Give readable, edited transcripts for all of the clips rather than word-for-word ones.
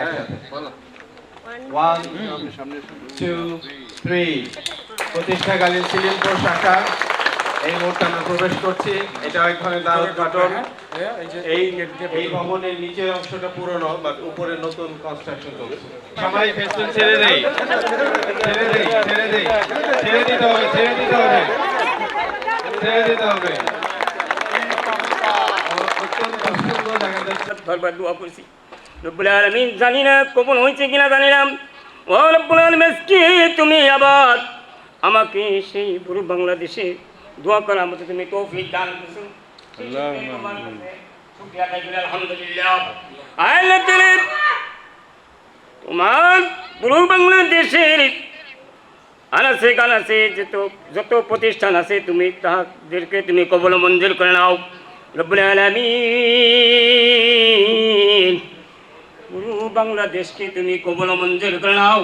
1 2 3 প্রতিষ্ঠাকালীন সিলিমপুর শাখা এই মুহূর্তে আমরা প্রবেশ করছি। এটা এক ধরনের দ্বার উদ্ঘাটন। এই ভবনের নিচের অংশটা পুরনো, বাট উপরে নতুন কনস্ট্রাকশন চলছে। সবাই ফেস্টুন ছেড়ে দেই, ছেড়ে দেই, ছেড়ে দেই, ছেড়ে দিতে হবে, ছেড়ে দিতে হবে, ছেড়ে দিতে হবে। বারবার দোয়া করছি, রব্বুল আলামিন জানি না কবুল হয়েছে কিনা জানি না। ও রব্বুল আলামিন, আজকে তুমি আবার আমাকে সেই পুরো বাংলাদেশে দোয়া করার মতো তুমি তৌফিক দান করেছো। শুকরিয়া আদায় করি, আলহামদুলিল্লাহ। আল্লাহ তাআলা তোমার পুরো বাংলাদেশের আনাচে কানাচে যত প্রতিষ্ঠান আছে তুমি তাদেরকে তুমি কবুল মঞ্জুর করে নাও রব্বুল আলামিন। পুরো বাংলাদেশকে তুমি কবুল মঞ্জুর করে নাও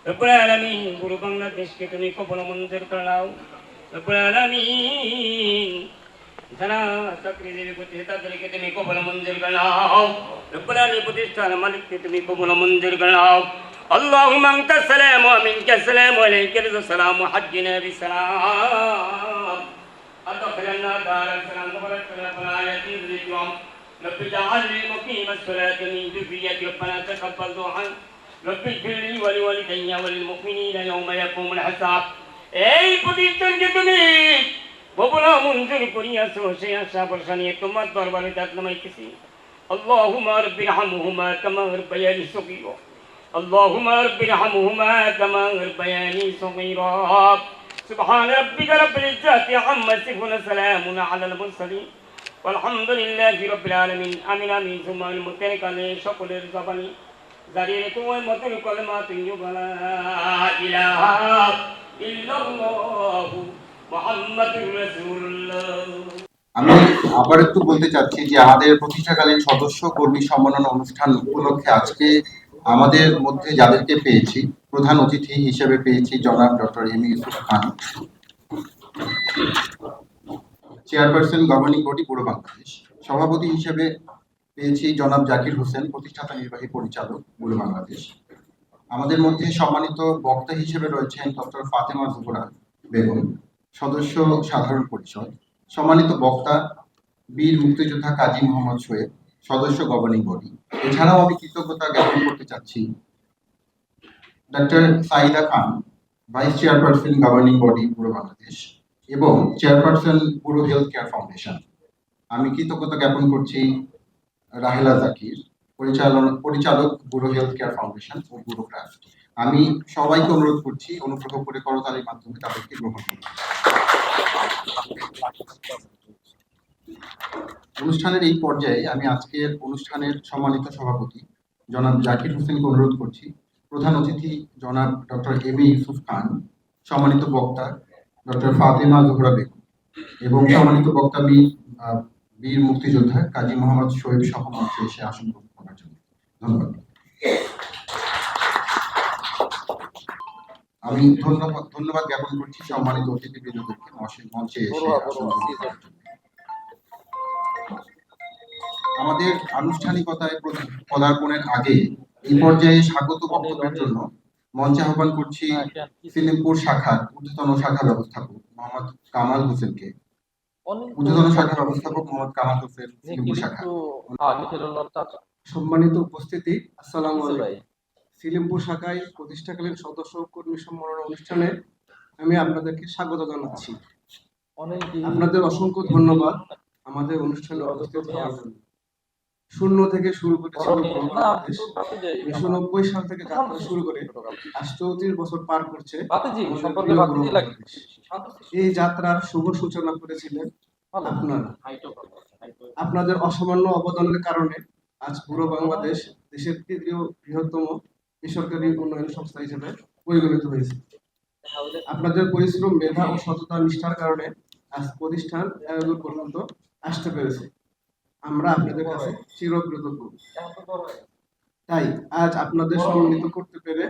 রব্বুল আলামিন। পুরো বাংলাদেশকে তুমি কবুল মঞ্জুর করে নাও রব্বুল আলামিন। যারা চাকরিজীবী করছে তাদেরকে তুমি কবুল মঞ্জুর করে নাও রব্বুল আলামিন। প্রতিষ্ঠান মালিককে তুমি কবুল মঞ্জুর করে নাও। اللهم انت السلام ومنك السلام وعليك السلام وحجنا بالسلام ادخلنا دار السلام وبارك لنا يتيم اليوم رب اجعلني مقيم الصلاة من ذريتي ربنا تقبل دعاء رب اغفر لي ولوالدي وللمؤمنين يوم يقوم الحساب। এই প্রতিষ্ঠানকে তুমি কবুল মঞ্জুর করিয়াছো, সেই আশা ভরসা নিয়ে তোমার দরবারে দাঁত নামাইতেছি। اللهم رب ارحمهما كما ربياني صغيرا اللهم رب ارحمهما كما ربياني صغيرا سبحان ربك رب العزة عما يصفون سلام على المرسلين والحمد لله رب العالمين آمين آمين ثم المتنكالي সকলের জবানি জারি রেখো ওই মতের কলমা তৈয়বা লা ইলাহা ইল্লাল্লাহ মুহাম্মাদুর রাসূলুল্লাহ। আমি আবার একটু বলতে চাচ্ছি যে আমাদের প্রতিষ্ঠাকালীন সদস্য কর্মী সম্মাননা অনুষ্ঠান উপলক্ষে আজকে আমাদের মধ্যে যাদেরকে পেয়েছি, প্রধান অতিথি হিসেবে পেয়েছি জনাব ডক্টর এম ইউসুফ খান, চেয়ারপারসন গভর্নিং বডি পুরো বাংলাদেশ। সভাপতি হিসেবে পেয়েছি জনাব জাকির হোসেন, প্রতিষ্ঠাতা নির্বাহী পরিচালক পুরো বাংলাদেশ। আমাদের মধ্যে সম্মানিত বক্তা হিসেবে রয়েছেন ডক্টর ফাতেমা জোহরা বেগম, সদস্য সাধারণ পরিষদ। সম্মানিত বক্তা বীর মুক্তিযোদ্ধা কাজী মোহাম্মদ শোয়েব, সদস্য গভর্নিং বডি। এছাড়াও আমি কৃতজ্ঞতা জ্ঞাপন করতে চাচ্ছি ডক্টর সাইদা খান, ভাইস চেয়ারপারসন গভর্নিং বডি পুরো বাংলাদেশ এবং চেয়ারপারসন পুরো হেলথ কেয়ার ফাউন্ডেশন। আমি কৃতজ্ঞতা জ্ঞাপন করছি রাহেলা জাকির, পরিচালক ব্যুরো হেলথ কেয়ার ফাউন্ডেশন ও ব্যুরো ক্রাফট। আমি সবাইকে অনুরোধ করছি অনুগ্রহ করে করতালির মাধ্যমে তাদেরকে গ্রহণ করুন। অনুষ্ঠানের এই পর্যায়ে আমি আজকের অনুষ্ঠানের সম্মানিত সভাপতি জনাব জাকির হোসেনকে অনুরোধ করছি, প্রধান অতিথি জনাব ডক্টর এম ইউসুফ খান, সম্মানিত বক্তা ডক্টর ফাতেমা জোহরা বেগম এবং সম্মানিত বক্তা বীর মুক্তিযোদ্ধা কাজী মোহাম্মদ শোয়েব সহ মঞ্চে এসে আসন গ্রহণ করার জন্য ধন্যবাদ। আমি ধন্যবাদ জ্ঞাপন করছি সম্মানিত অতিথিবৃন্দদেরকে মঞ্চে এসে আসন গ্রহণ করার জন্য। আমাদের আনুষ্ঠানিকতায় পদার্পণের আগে এই পর্যায়ে স্বাগত বক্তব্যের জন্য মঞ্চে আহ্বান করছি সিলিমপুর শাখার ঊর্ধ্বতন শাখা ব্যবস্থাপক মোহাম্মদ কামাল হোসেনকে। ঊর্ধ্বতন শাখা ব্যবস্থাপক মোহাম্মদ কামাল হোসেন, সিলিমপুর শাখা। সম্মানিত উপস্থিতি, আসসালামু আলাইকুম। সিলিমপুর শাখায় প্রতিষ্ঠাকালীন সদস্য কর্মী সম্মেলন অনুষ্ঠানে আমি আপনাদেরকে স্বাগত জানাচ্ছি। আপনাদের অসংখ্য ধন্যবাদ আমাদের অনুষ্ঠানে উপস্থিত হওয়ার জন্য। শূন্য থেকে শুরু করেছিল বাংলাদেশ, 1990 সাল থেকে যাত্রা শুরু করে 38 বছর পার করছে। এই যাত্রার শুভ সূচনা করেছিলেন আপনারা। আপনাদের অসামান্য অবদানের কারণে আজ পুরো বাংলাদেশ দেশের তৃতীয় বৃহত্তম বেসরকারি উন্নয়ন সংস্থা হিসেবে পরিগণিত হয়েছে। আপনাদের পরিশ্রম, মেধা ও সততা নিষ্ঠার কারণে আজ প্রতিষ্ঠান এতদূর পর্যন্ত আসতে পেরেছে। আমরা আপনাদের কাছে চিরকৃতজ্ঞ। তাই আজ আপনাদের সম্মানিত করতে পেরে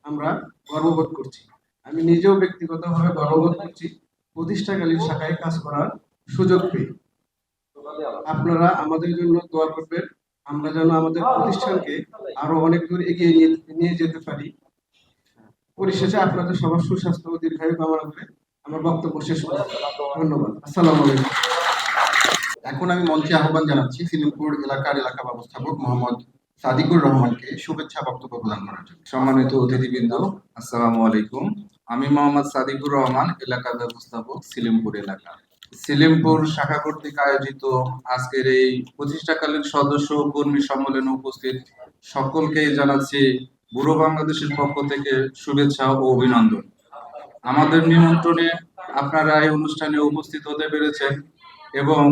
আমরা গর্ববোধ করছি। আমি নিজেও ব্যক্তিগতভাবে গর্ববোধ করছি প্রতিষ্ঠাকালীন শাখায় কাজ করার সুযোগ পেয়ে। আপনারা আমাদের জন্য দোয়া করবেন, আমরা যেন আমাদের প্রতিষ্ঠানকে আরো অনেক দূর এগিয়ে নিয়ে যেতে পারি। পরিশেষে আপনাদের সবার সুস্বাস্থ্য ও দীর্ঘায়ু কামনা করে আমার বক্তব্য শেষ করছি। ধন্যবাদ। আসসালামু আলাইকুম। এখন আমি মঞ্চে আহ্বান জানাচ্ছি সিলিমপুর এলাকার এলাকা ব্যবস্থাপক মোহাম্মদ সাদিকুর রহমানকে শুভেচ্ছা বক্তব্য প্রদান করার জন্য। সম্মানিত অতিথিবৃন্দ, আসসালামু আলাইকুম। আমি মোহাম্মদ সাদিকুর রহমান, এলাকা ব্যবস্থাপক, সিলিমপুর এলাকা। সিলিমপুর শাখা কর্তৃক আয়োজিত আজকের এই প্রতিষ্ঠাকালীন সদস্য ও কর্মী সম্মেলনে উপস্থিত সকলকে জানাচ্ছি বুড়ো বাংলাদেশের পক্ষ থেকে শুভেচ্ছা ও অভিনন্দন। আমাদের নিমন্ত্রণে আপনারা এই অনুষ্ঠানে উপস্থিত হতে পেরেছেন এবং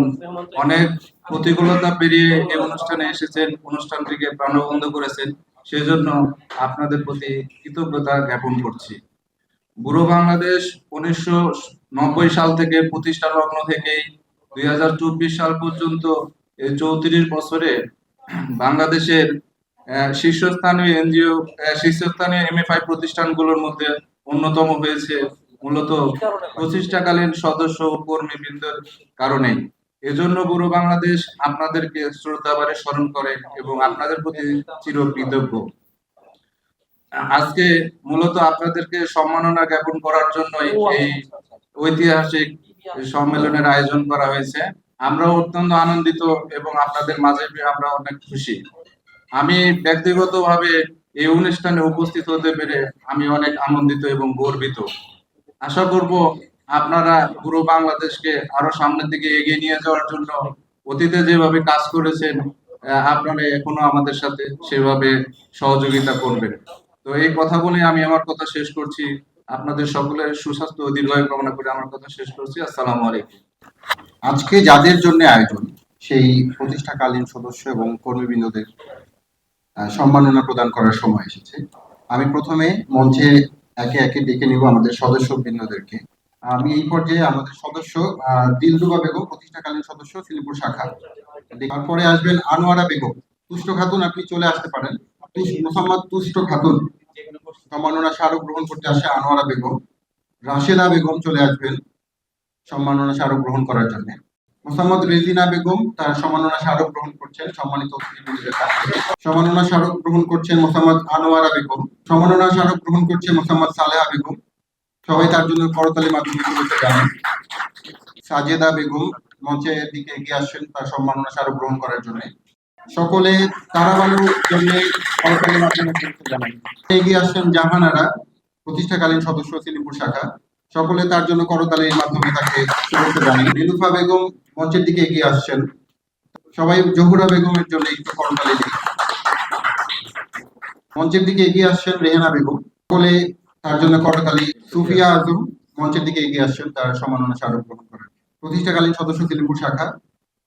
অনেক প্রতিকূলতা পেরিয়ে এই অনুষ্ঠানে এসেছেন, অনুষ্ঠানটিকে প্রাণবন্ত করেছেন, সেজন্য আপনাদের প্রতি কৃতজ্ঞতা জ্ঞাপন করছি। বুড়ো বাংলাদেশ 1990 সাল থেকে প্রতিষ্ঠা লগ্ন থেকেই 2024 সাল পর্যন্ত এই 34 বছরে বাংলাদেশের শীর্ষস্থানীয় এনজিও, শীর্ষস্থানীয় এমএফআই প্রতিষ্ঠানগুলোর মধ্যে অন্যতম হয়েছে, মূলত প্রতিষ্ঠাকালীন সদস্য ও কর্মীবৃন্দের কারণেই। এজন্য বুড়ো বাংলাদেশ আপনাদেরকে শ্রদ্ধাভরে স্মরণ করে এবং আপনাদের প্রতি চিরকৃতজ্ঞ। আজকে মূলত আপনাদেরকে সম্মাননা জ্ঞাপন করার জন্যই এই ঐতিহাসিক সম্মেলনের আয়োজন করা হয়েছে। আমরা অত্যন্ত আনন্দিত এবং আপনাদের মাঝে আমরা অনেক খুশি। আমি ব্যক্তিগতভাবে এই অনুষ্ঠানে উপস্থিত হতে পেরে আমি অনেক আনন্দিত এবং গর্বিত। আশা করব আপনারা পুরো বাংলাদেশকে আরো সামনের দিকে এগিয়ে নিয়ে যাওয়ার জন্য অতীতে যেভাবে কাজ করেছেন, আপনারা এখনো আমাদের সাথে সেভাবে সহযোগিতা করবেন। তো এই কথা বলে আমি আমার কথা শেষ করছি। আপনাদের সকলের সুস্বাস্থ্য ও দীর্ঘায়ু কামনা করে আমার কথা শেষ করছি। আসসালামু আলাইকুম। আজকে যাদের জন্য আয়োজন, সেই প্রতিষ্ঠাকালীন সদস্য এবং কর্মীবৃন্দদের সম্মাননা প্রদান করার সময় এসেছে। আমি প্রথমে মঞ্চে একে একে ডেকে নিব আমাদের সদস্যবৃন্দদেরকে। আমি এই পর্যায়ে আমাদের সদস্য দিলরুবা বেগম, প্রতিষ্ঠাকালীন সদস্য সিলিমপুর শাখা। তারপরে আসবেন আনোয়ারা বেগম। তুষ্ট খাতুন, আপনি চলে আসতে পারেন। মোহাম্মদ তুষ্ট খাতুন সম্মাননা স্মারক গ্রহণ করতে আসে আনোয়ারা বেগম। রাশেদা বেগম চলে আসবেন সম্মাননা স্মারক গ্রহণ করার জন্য। মোহাম্মদ রেজিনা বেগম তার সম্মাননা স্মারক গ্রহণ করছেন সম্মানিত অতিথিবৃন্দের কাছ থেকে। সম্মাননা স্মারক গ্রহণ করছেন মোহাম্মদ আনোয়ারা বেগম। সম্মাননা স্মারক গ্রহণ করছে মোহাম্মদ সালেহা বেগম। সবাই তার জন্য করতালি মাধ্যমে শুভেচ্ছা জানান। সাজেদা বেগম মঞ্চের দিকে এগিয়ে আসছেন তার সম্মাননা স্মারক গ্রহণ করার জন্য। সকলে তারাবানুর জন্য করতালি মাধ্যমে শুভেচ্ছা জানান। এগিয়ে আসছেন জাহানারা, প্রতিষ্ঠাকালীন সদস্য সিলিমপুর শাখা। সকলে তার জন্য করতালির মাধ্যমে তাকে শুভেচ্ছা জানান। নীলুফা বেগম মঞ্চের দিকে এগিয়ে আসছেন। সবাই জহুরা বেগমের জন্য একটু করতালি দিন। মঞ্চের দিকে এগিয়ে আসছেন রেহানা বেগম। সকলে তার জন্য করতালি। সুফিয়া আজম মঞ্চের দিকে এগিয়ে আসছেন তার সম্মাননা স্মারক গ্রহণ করার। প্রতিষ্ঠাকালীন সদস্য সিলিমপুর শাখা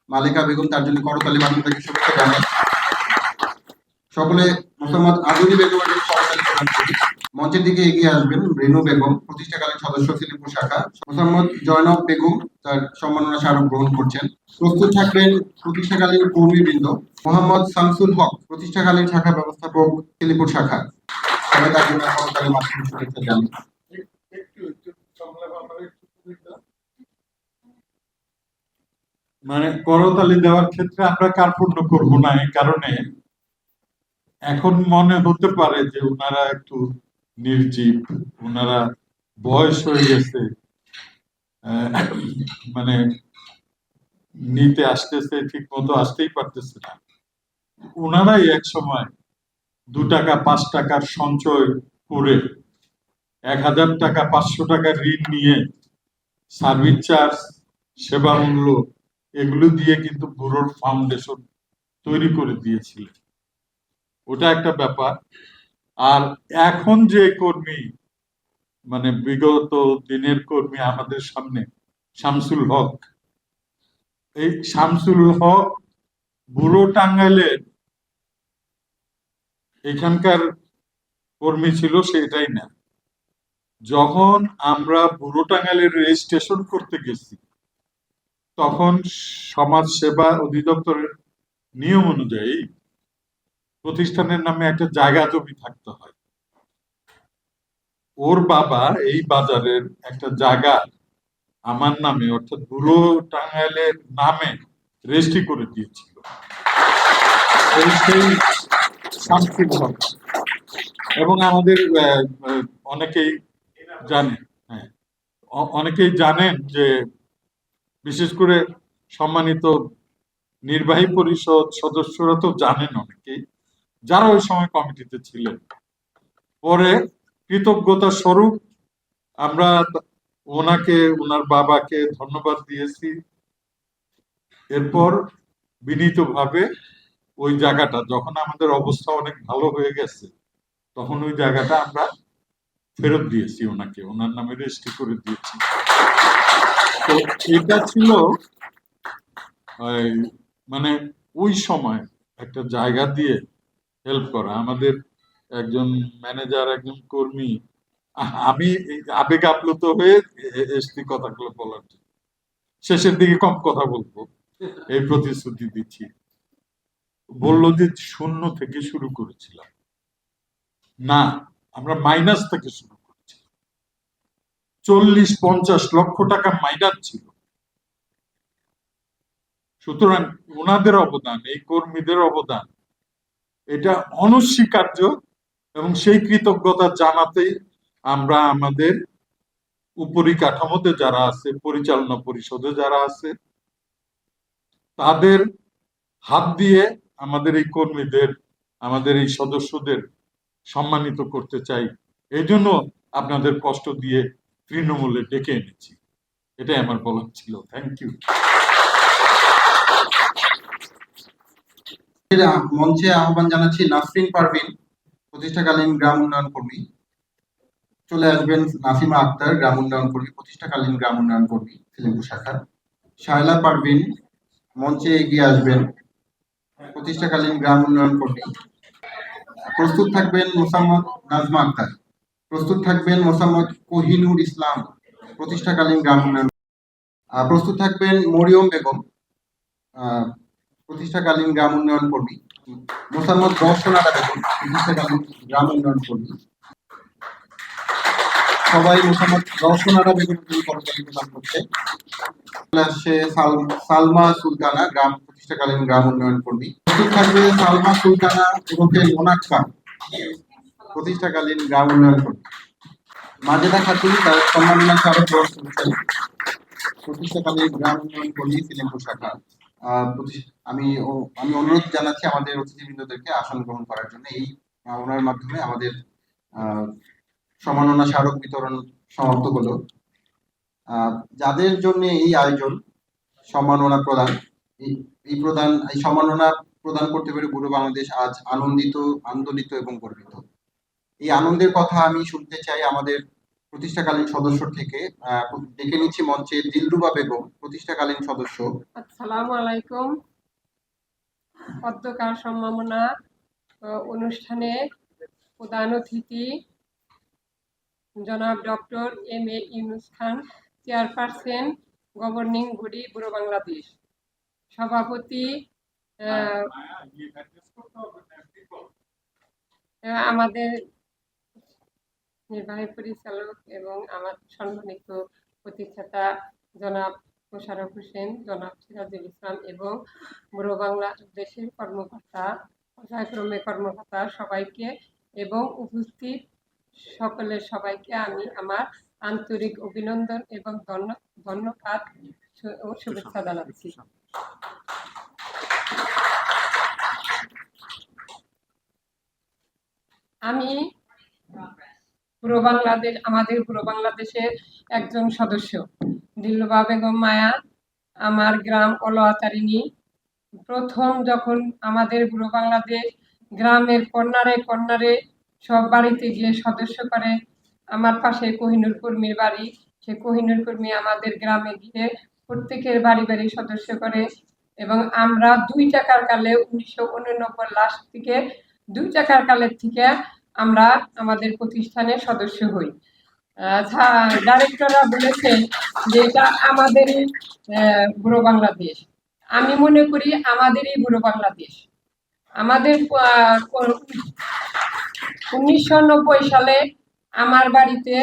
মালেকা বেগম তার জন্য করতালি মাধ্যমে তাকে শুভেচ্ছা জানান। সকলে মোহাম্মদ আদুরি বেগমের জন্য করতালি প্রদান করি। মঞ্চের দিকে এগিয়ে আসবেন রেনু বেগম, প্রতিষ্ঠাকালীন সদস্য সিলিমপুর শাখা। মোহাম্মদ জয়নব বেগম তার সম্মাননা স্মারক গ্রহণ করছেন। প্রস্তুত থাকবেন প্রতিষ্ঠাকালীন কর্মীবৃন্দ। মোহাম্মদ শামসুল হক, প্রতিষ্ঠাকালীন শাখা ব্যবস্থাপক সিলিমপুর শাখা। সবাই তার জন্য করতালি মাধ্যমে শুভেচ্ছা জানান। মানে করতালি দেওয়ার ক্ষেত্রে আমরা কার্পণ্য করব না, এই কারণে এখন মনে হতে পারে যে ওনারা একটু নির্জীব, ওনারা বয়স হয়ে গেছে, মানে নিতে আসতেছে, ঠিক মতো আসতেই পারতেছে না। ওনারাই এক সময় 2 টাকা 5 টাকার সঞ্চয় করে 1000 টাকা 500 টাকার ঋণ নিয়ে সার্ভিস চার্জ, সেবা মূল্য এগুলো দিয়ে কিন্তু বুড়োর ফাউন্ডেশন তৈরি করে দিয়েছিলেন। ওটা একটা ব্যাপার। আর এখন যে কর্মী, মানে বিগত দিনের কর্মী আমাদের সামনে শামসুল হক, এই শামসুল হক বুড়ো টাঙ্গাইলের এখানকার কর্মী ছিল, সেটাই না। যখন আমরা বুড়ো টাঙ্গাইলের রেজিস্ট্রেশন করতে গেছি, তখন সমাজ সেবা অধিদপ্তরের নিয়ম অনুযায়ী প্রতিষ্ঠানের নামে একটা জায়গা জমি থাকতে হয়। ওর বাবা এই বাজারের একটা জায়গা আমার নামে, অর্থাৎ বুড়ো টাঙ্গাইলের নামে রেজিস্ট্রি করে দিয়েছিল। সেই শান্তিভাব এবং আমাদের অনেকেই জানেন, হ্যাঁ, অনেকেই জানেন যে বিশেষ করে সম্মানিত নির্বাহী পরিষদ সদস্যরা তো জানেন অনেকেই, যারা ওই সময় কমিটিতে ছিলেন। পরে কৃতজ্ঞতা স্বরূপ আমরা ওনাকে, ওনার বাবাকে ধন্যবাদ দিয়েছি। এরপর বিনীতভাবে ওই জায়গাটা যখন আমাদের অবস্থা অনেক ভালো হয়ে গেছে, তখন ওই জায়গাটা আমরা ফেরত দিয়েছি ওনাকে, ওনার নামে রেজিস্ট্রি করে দিয়েছি। তো এটা ছিল মানে ওই সময় একটা জায়গা দিয়ে হেল্প করা। আমাদের একজন ম্যানেজার, একজন কর্মী, আমি আবেগ আপ্লুত হয়ে এসছি কথাগুলো বলার জন্য। শেষের দিকে কম কথা বলবো এই প্রতিশ্রুতি দিচ্ছি। বললো যে শূন্য থেকে শুরু করেছিলাম, না, আমরা মাইনাস থেকে শুরু করেছিলাম। 40-50 লক্ষ টাকা মাইনাস ছিল। সুতরাং ওনাদের অবদান, এই কর্মীদের অবদান, এটা অনস্বীকার্য এবং সেই কৃতজ্ঞতা জানাতেই আমরা আমাদের উপরিকাঠামোতে যারা আছে, পরিচালনা পরিষদে যারা আছে, তাদের হাত দিয়ে আমাদের এই কর্মীদের, আমাদের এই সদস্যদের সম্মানিত করতে চাই। এই জন্য আপনাদের কষ্ট দিয়ে তৃণমূলে ডেকে এনেছি। এটাই আমার বলার ছিল। Thank you. মঞ্চে আহ্বান জানাচ্ছি নাসরিন পারভিন, প্রতিষ্ঠাকালীন গ্রাম উন্নয়ন কর্মী। চলে আসবেন নাসিমা আক্তার, গ্রাম উন্নয়ন কর্মী, প্রতিষ্ঠাকালীন গ্রাম উন্নয়ন কর্মী, সিলেমপুর শাখা। শায়লা পারভিন মঞ্চে এগিয়ে আসবেন, প্রতিষ্ঠাকালীন গ্রাম উন্নয়ন কর্মী। প্রস্তুত থাকবেন মোসাম্মদ নাজমা আক্তার। প্রস্তুত থাকবেন মোসাম্মদ কোহিনুর ইসলাম, প্রতিষ্ঠাকালীন গ্রাম উন্নয়ন। প্রস্তুত থাকবেন মরিয়ম বেগম, প্রতিষ্ঠাকালীন গ্রাম উন্নয়ন কর্মী। মোসাম্মদ রওশনারা বেগম, প্রতিষ্ঠাকালীন গ্রাম উন্নয়ন কর্মী। সবাই মোসাম্মদ রওশনারা বেগমের করতালি প্রদান করছে। আসছে সালমা সুলতানা, গ্রাম প্রতিষ্ঠাকালীন গ্রাম উন্নয়ন কর্মী। প্রস্তুত থাকবে সালমা সুলতানা এবং মোনাক্কা, প্রতিষ্ঠাকালীন গ্রাম উন্নয়ন কর্মী। মাজেদা খাতুন তার সম্মাননা স্মারক গ্রহণ করেছেন, প্রতিষ্ঠাকালীন গ্রাম উন্নয়ন কর্মী, সিলেমপুর শাখা। আমি অনুরোধ জানাচ্ছি আমাদের অতিথিবৃন্দদেরকে আসন গ্রহণ করার জন্য। এই ওনার মাধ্যমে আমাদের সম্মাননা স্মারক বিতরণ সমাপ্ত হলো। যাদের জন্য এই আয়োজন, সম্মাননা প্রদান, এই সম্মাননা প্রদান করতে পেরে পুরো বাংলাদেশ আজ আনন্দিত, আন্দোলিত এবং গর্বিত। এই আনন্দের কথা আমি শুনতে চাই আমাদের প্রতিষ্ঠাকালীন সদস্য থেকে। ডেকে নিচ্ছি মঞ্চে দিলরুবা বেগম, প্রতিষ্ঠাকালীন সদস্য। আসসালামু আলাইকুম। পদ্মকার সম্মাননা অনুষ্ঠানে প্রধান অতিথি জনাব ডক্টর এম.এ. ইউনুস খান, চেয়ারপারসন গভর্নিং বডি বুড়ো বাংলাদেশ, সভাপতি আমাদের নির্বাহী পরিচালক এবং আমার সম্মানিত প্রতিষ্ঠাতা জনাব মোশাররফ হোসেন, জনাব সিরাজুল ইসলাম এবং বুড়ো বাংলাদেশের কর্মকর্তা, পর্যায়ক্রমে কর্মকর্তা সবাইকে এবং উপস্থিত সকলের সবাইকে আমি আমার আন্তরিক অভিনন্দন এবং ধন্যবাদ ও শুভেচ্ছা জানাচ্ছি। আমি আমাদের বুড়ো বাংলাদেশের একজন সদস্য দিলরুবা বেগম মায়া, আমার গ্রাম অলওয়াতারিণী। প্রথম যখন আমাদের বুড়ো বাংলাদেশ গ্রামের কর্নারে কর্নারে সব বাড়িতে গিয়ে সদস্য করে, আমার পাশে কোহিনুর কর্মীর বাড়ি, সে কোহিনুর কর্মী আমাদের গ্রামে গিয়ে প্রত্যেকের বাড়ি বাড়ি সদস্য করে এবং আমরা 2 টাকার কালে 1989 লাস্ট থেকে 2 টাকার কালের থেকে আমরা আমাদের প্রতিষ্ঠানের সদস্য হই। ডাইরেক্টররা বলেছেন যে এটা আমাদেরই বুড়ো বাংলাদেশ। আমি মনে করি আমাদেরই বুড়ো বাংলাদেশ। আমাদের 1990 সালে আমার বাড়িতে,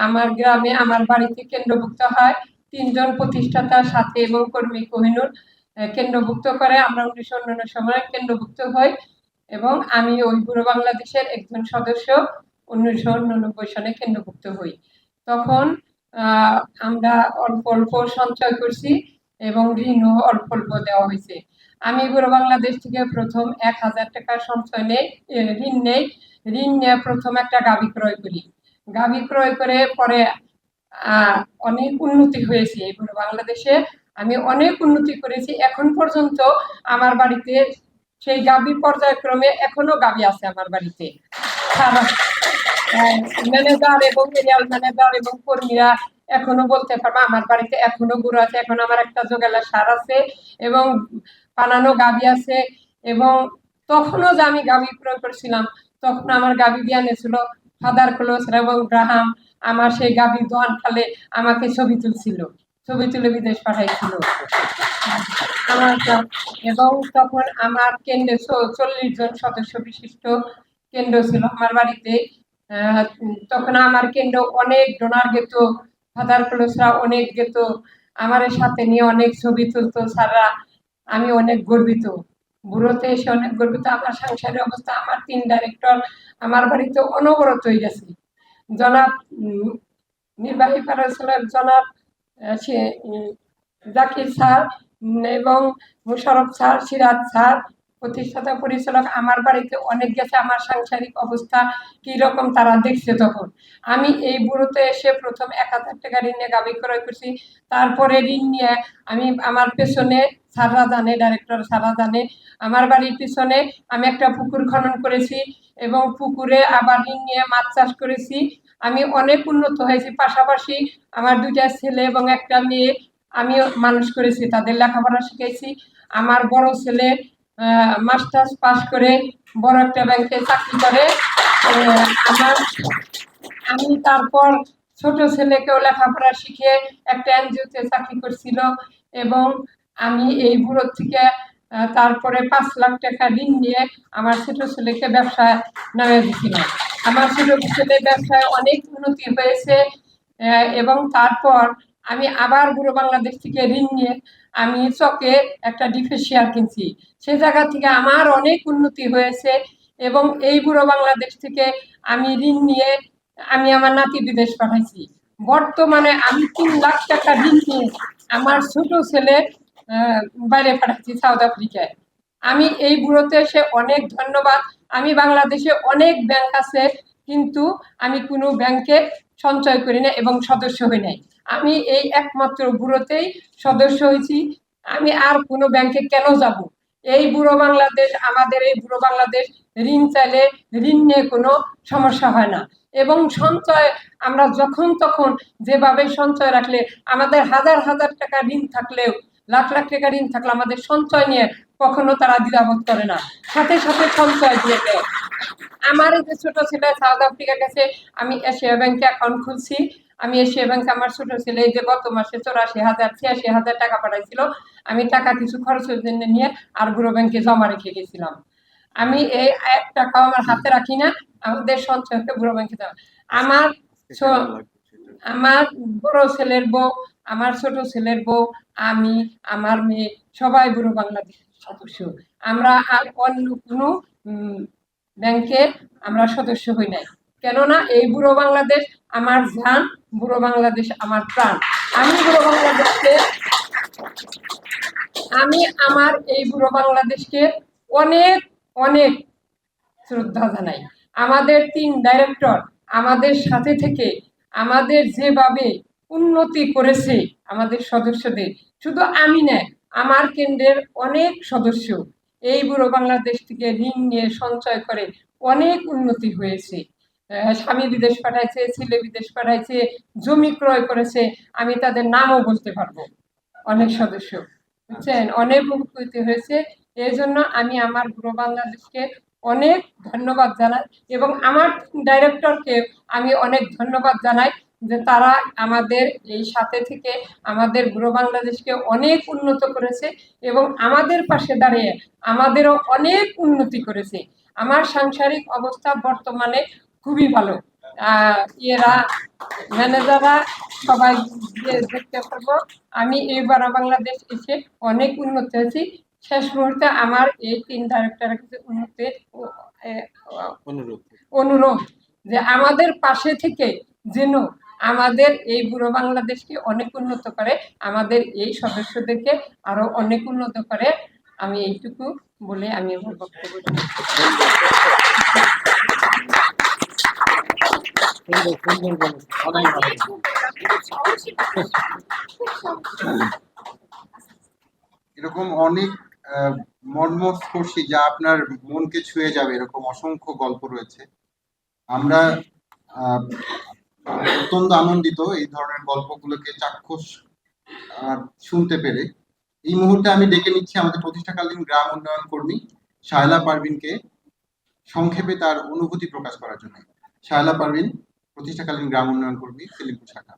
আমার গ্রামে, আমার বাড়িতে কেন্দ্রভুক্ত হয় 3 জন প্রতিষ্ঠাতার সাথে এবং কর্মী কোহিনুর। কেন্দ্রভুক্ত করে। আমরা 1999 সময় কেন্দ্রভুক্ত হই এবং আমি ওই বুড়ো বাংলাদেশের একজন সদস্য 1999 সনে কেন্দ্রভুক্ত হই। তখন আমরা অল্প অল্প সঞ্চয় করছি এবং ঋণও অল্প অল্প দেওয়া হয়েছে। আমি বুড়ো বাংলাদেশ থেকে প্রথম 1000 টাকা সঞ্চয় নেই, ঋণ নেই। ঋণ নিয়ে প্রথম একটা গাভী ক্রয় করি। গাভী ক্রয় করে পরে অনেক উন্নতি হয়েছে এই বুড়ো বাংলাদেশে। আমি অনেক উন্নতি করেছি। এখন পর্যন্ত আমার বাড়িতে সেই গাভী পর্যায়ক্রমে এখনো গাভী আছে আমার বাড়িতে। ম্যানেজার এবং এরিয়াল ম্যানেজার এবং কর্মীরা এখনো বলতে পারবো আমার বাড়িতে এখনো গরু আছে। এখন আমার একটা জোগালা সার আছে এবং বানানো গাভী আছে। এবং তখনও যে আমি গাভী ক্রয় করেছিলাম তখন আমার গাভী বিয়ানে ছিল ফাদার ক্লোজ এবং গ্রাহাম। আমার সেই গাভী দোয়ান খালে আমাকে ছবি তুলছিল, ছবি তুলে বিদেশ পাঠাইছিল আমার। এবং তখন আমার কেন্দ্রে 40 জন সদস্য বিশিষ্ট কেন্দ্র ছিল আমার বাড়িতে। তখন আমার কেন্দ্র অনেক ডোনার গেত, ফাদার ক্লোজরা অনেক গেত, আমার সাথে নিয়ে অনেক ছবি তুলতো স্যাররা। আমি অনেক গর্বিত, বুড়োতে এসে অনেক গর্বিত। আমার সংসারের অবস্থা, আমার 3 ডাইরেক্টর আমার বাড়িতে অনবরত হয়ে গেছে। জনাব নির্বাহী পরিচালক জনাব জাকির স্যার এবং মুশারফ স্যার, সিরাজ স্যার, প্রতিষ্ঠাতা পরিচালক আমার বাড়িতে অনেক গেছে। আমার সাংসারিক অবস্থা কি রকম তারা দেখছে। তখন আমি এই বুড়োতে এসে প্রথম 1000 টাকা ঋণে গাভী ক্রয় করছি। তারপরে ঋণ নিয়ে আমি আমার পেছনে স্যাররা জানে, ডাইরেক্টর স্যাররা জানে, আমার বাড়ির পিছনে আমি একটা পুকুর খনন করেছি এবং পুকুরে আবার ঋণ নিয়ে মাছ চাষ করেছি। আমি অনেক উন্নত হয়েছি। পাশাপাশি আমার 2টা ছেলে এবং একটা মেয়ে আমি মানুষ করেছি, তাদের লেখাপড়া শিখেছি। আমার বড় ছেলে মাস্টার্স পাস করে বড় একটা ব্যাংকে চাকরি করে। আমি তারপর ছোট ছেলেকেও লেখাপড়া শিখে একটা এনজিওতে চাকরি করছিল। এবং আমি এই বুড়ো থেকে তারপরে 5 লাখ টাকা ঋণ নিয়ে আমার ছোট ছেলেকে ব্যবসায় নামিয়ে দিয়েছিলাম। আমার ছোট ছেলে ব্যবসায় অনেক উন্নতি হয়েছে। এবং তারপর আমি আবার বুড়ো বাংলাদেশ থেকে ঋণ নিয়ে আমি চকে একটা ডিফেসিয়ার কিনছি। সে জায়গা থেকে আমার অনেক উন্নতি হয়েছে। এবং এই বুড়ো বাংলাদেশ থেকে আমি ঋণ নিয়ে আমি আমার নাতি বিদেশ পাঠাইছি। বর্তমানে আমি 3 লাখ টাকা ঋণ নিয়ে আমার ছোট ছেলে বাইরে পাঠাচ্ছি, সাউথ আফ্রিকায়। আমি এই বুড়োতে এসে অনেক ধন্যবাদ। আমি বাংলাদেশে অনেক ব্যাংক আছে কিন্তু আমি কোনো ব্যাংকে সঞ্চয় করি না এবং সদস্য হই নাই। আমি এই একমাত্র বুড়োতেই সদস্য হয়েছি। আমি আর কোনো ব্যাংকে কেন যাব? এই বুড়ো বাংলাদেশ, আমাদের এই বুড়ো বাংলাদেশ ঋণ চাইলে ঋণ নিয়ে কোনো সমস্যা হয় না। এবং সঞ্চয় আমরা যখন তখন যেভাবে সঞ্চয় রাখলে, আমাদের হাজার হাজার টাকা ঋণ থাকলেও, লাখ লাখ টাকা ঋণ থাকলে আমাদের সঞ্চয় নিয়ে কখনো তারা দ্বিধাবোধ করে না, সাথে সাথে সঞ্চয় দিয়ে দেয়। আমার এই যে ছোট ছেলে সাউথ আফ্রিকা গেছে, আমি এশিয়া ব্যাংকে অ্যাকাউন্ট খুলছি। আমি এশিয়া ব্যাংকে আমার ছোট ছেলে এই যে গত মাসে 84,000 টাকা পাঠাইছিল। আমি টাকা কিছু খরচের জন্য নিয়ে আর বুড়ো ব্যাংকে জমা রেখে গেছিলাম। আমি এই 1 টাকাও আমার হাতে রাখি না, আমাদের সঞ্চয়কে বুড়ো ব্যাংকে দেওয়া। আমার বড় ছেলের বউ, আমার ছোট ছেলের বউ, আমি, আমার মেয়ে সবাই বুড়ো বাংলাদেশের সদস্য। আমরা আর অন্য কোনো ব্যাংকে আমরা সদস্য হই নাই। কেননা এই বুড়ো বাংলাদেশ আমার জান, বুড়ো বাংলাদেশ আমার প্রাণ। আমি বুড়ো বাংলাদেশকে, আমি আমার এই বুড়ো বাংলাদেশকে অনেক অনেক শ্রদ্ধা জানাই। আমাদের 3 ডাইরেক্টর আমাদের সাথে থেকে আমাদের যেভাবে উন্নতি করেছে আমাদের সদস্যদের, শুধু আমি না, আমার কেন্দ্রের অনেক সদস্য এই বুড়ো বাংলাদেশ থেকে ঋণ নিয়ে সঞ্চয় করে অনেক উন্নতি হয়েছে। স্বামী বিদেশ পাঠাইছে, ছেলে বিদেশ পাঠাইছে, জমি ক্রয় করেছে। আমি তাদের নামও বলতে পারবো, অনেক সদস্য, বুঝছেন, অনেক উপকৃত হয়েছে। এই জন্য আমি আমার বুড়ো বাংলাদেশকে অনেক ধন্যবাদ জানাই এবং আমার ডাইরেক্টরকে আমি অনেক ধন্যবাদ জানাই যে তারা আমাদের এই সাথে থেকে আমাদের বুড়ো বাংলাদেশকে অনেক উন্নত করেছে এবং আমাদের পাশে দাঁড়িয়ে আমাদেরও অনেক উন্নতি করেছে। আমার সাংসারিক অবস্থা বর্তমানে খুবই ভালো। এরা ম্যানেজাররা সবাই দেখতে পারবো। আমি এইবার বাংলাদেশ এসে অনেক উন্নত হয়েছি। শেষ মুহূর্তে আমার এই 3 ডাইরেক্টরের কাছে অনুরোধ যে আমাদের পাশে থেকে যেন আমাদের এই বুড়ো বাংলাদেশকে অনেক উন্নত করে, আমাদের এই সদস্যদেরকে আরো অনেক উন্নত করে। আমি এইটুকু বলে আমি আমার বক্তব্য এরকম অনেক মর্মস্পর্শী, যা আপনার মনকে ছুঁয়ে যাবে, এরকম অসংখ্য গল্প রয়েছে। আমরা অত্যন্ত আনন্দিত এই ধরনের গল্পগুলোকে চাক্ষুষ শুনতে পেরে। এই মুহূর্তে আমি ডেকে নিচ্ছি আমাদের প্রতিষ্ঠাকালীন গ্রাম উন্নয়ন কর্মী শায়লা পারভিনকে সংক্ষেপে তার অনুভূতি প্রকাশ করার জন্য। শায়লা পারভিন, প্রতিষ্ঠাকালীন গ্রাম উন্নয়ন কর্মী, সিলিমপুর শাখা।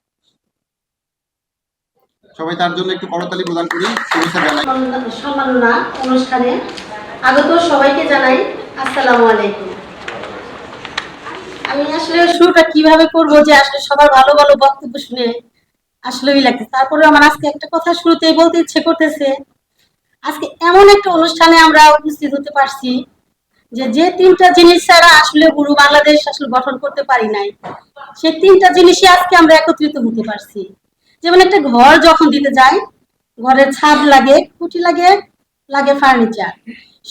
সবাই তার জন্য একটু করতালি প্রদান করি, শুভেচ্ছা জানাই। সম্মাননা অনুষ্ঠানে আগত সবাইকে জানাই আসসালামু আলাইকুম। আমি আসলে শুরুটা কিভাবে করব যে আসলে সবার ভালো ভালো বক্তব্য শুনে আসলেই লাগছে। তারপরে আমার আজকে একটা কথা শুরুতেই বলতে ইচ্ছে করতেছে, আজকে এমন একটা অনুষ্ঠানে আমরা উপস্থিত হতে পারছি যে 3টা জিনিস ছাড়া আসলে বুড়ো বাংলাদেশ আসলে গঠন করতে পারি নাই, সেই 3টা জিনিসই আজকে আমরা একত্রিত হতে পারছি। যেমন একটা ঘর যখন দিতে যায়, ঘরের ছাদ লাগে, খুঁটি লাগে, লাগে ফার্নিচার।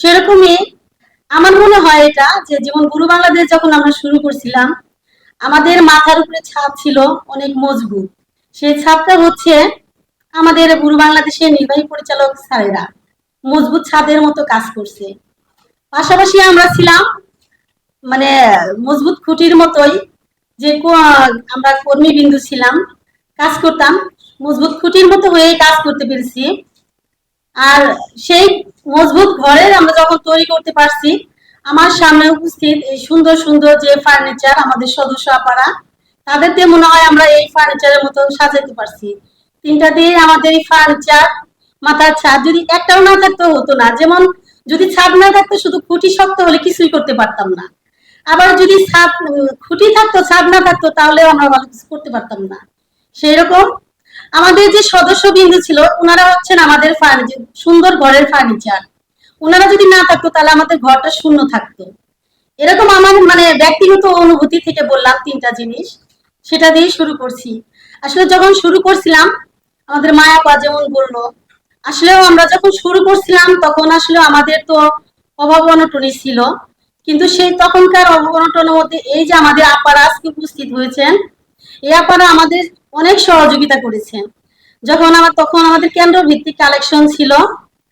সেরকমই আমার মনে হয় এটা যে যেমন বুড়ো বাংলাদেশ যখন আমরা শুরু করছিলাম, আমাদের মাথার উপরে ছাদ ছিল অনেক মজবুত। সেই ছাদটা হচ্ছে আমাদের বুড়ো বাংলাদেশের নির্বাহী পরিচালক স্যারেরা মজবুত ছাদের মতো কাজ করছে। পাশাপাশি আমরা ছিলাম মানে মজবুত খুঁটির মতোই, যে আমরা কর্মীবৃন্দ ছিলাম, কাজ করতাম, মজবুত খুঁটির মতো হয়ে কাজ করতে পেরেছি। আর সেই মজবুত ঘরের আমরা যখন তৈরি করতে পারছি, আমার সামনে উপস্থিত এই সুন্দর সুন্দর যে ফার্নিচার আমাদের সদস্য আপারা, তাদের দিয়ে মনে হয় আমরা এই ফার্নিচারের মতো সাজাতে পারছি। 3টা দিয়ে আমাদের এই ফার্নিচার, মাথার ছাদ যদি একটাও না থাকতো হতো না। যেমন যদি ছাদ না থাকতো, শুধু খুঁটি শক্ত হলে কিছুই করতে পারতাম না। আবার যদি ছাদ খুঁটি থাকতো, ছাদ না থাকতো, তাহলে আমরা ভালো কিছু করতে পারতাম না। সেই রকম আমাদের যে সদস্যবৃন্দ ছিল, ওনারা হচ্ছেন আমাদের সুন্দর ঘরের ফার্নিচার। ওনারা যদি না থাকতো তাহলে আমাদের ঘরটা শূন্য থাকতো। এরকম আমার ব্যক্তিগত অনুভূতি থেকে বললাম 3টা জিনিস, সেটা দিয়ে শুরু করছি। আসলে যখন শুরু করছিলাম, আমাদের মায়াপা যেমন বললো, আসলেও আমরা যখন শুরু করছিলাম তখন আসলে আমাদের তো অভাব অনটনই ছিল, কিন্তু সেই তখনকার অভাব অনটনের মধ্যে এই যে আমাদের আপারা আজকে উপস্থিত হয়েছেন, এই আপারা আমাদের অনেক সহযোগিতা করেছেন। তখন আমাদের কেন্দ্র ভিত্তিক কালেকশন ছিল,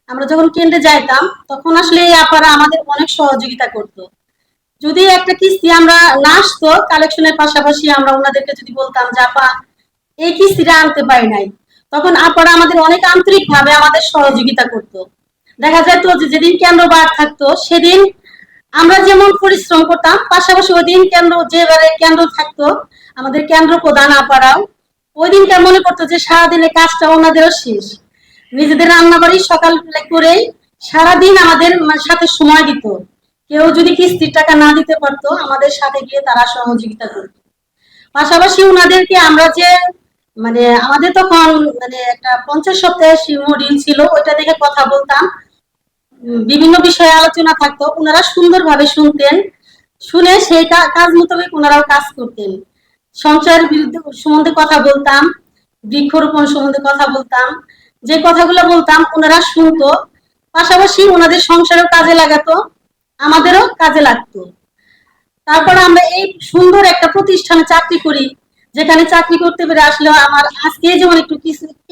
আমরা যখন কেন্দ্রে যাইতাম তখন আসলে এই আপারা আমাদের অনেক সহযোগিতা করতো। যদি একটা কিস্তি আমরা না আসতো কালেকশনের পাশাপাশি, আমরা ওনাদেরকে যদি বলতাম যে আপা এই কিস্তিটা আনতে পারি নাই, তখন আপারা আমাদের অনেক আন্তরিক ভাবে আমাদের সহযোগিতা করতো। দেখা যেত যে যেদিন কেন্দ্র বার থাকতো সেদিন আমরা যেমন পরিশ্রম করতাম, পাশাপাশি ওই দিন কেন্দ্র থাকতো, আমাদের কেন্দ্র প্রধান আপারাও ওই দিনকার মনে করতো যে সারাদিনের কাজটা ওনাদেরও শেষ। নিজেদের রান্না বাড়ি সকাল করেই সারাদিন আমাদের সাথে সময় দিত। কেউ যদি কিস্তির টাকা না দিতে পারতো, আমাদের সাথে গিয়ে তারা সহযোগিতা করতো। পাশাপাশি ওনাদেরকে আমরা যে আমাদের তখন একটা 50 সপ্তাহের মডিউল ছিল, ওইটা দেখে কথা বলতাম, বিভিন্ন বিষয়ে আলোচনা থাকতো, ওনারা সুন্দরভাবে শুনতেন, শুনে সেই কাজ মোতাবেক ওনারাও কাজ করতেন। সঞ্চয়ের বিরুদ্ধে সম্বন্ধে কথা বলতাম, বৃক্ষরোপণ সম্বন্ধে কথা বলতাম, যে কথাগুলো বলতাম ওনারা শুনতো, পাশাপাশি ওনাদের সংসারেও কাজে লাগাতো, আমাদেরও কাজে লাগতো। তারপর আমরা এই সুন্দর একটা প্রতিষ্ঠানে চাকরি করি, যেখানে চাকরি করতে পেরে আসলে আমার আজকে যেমন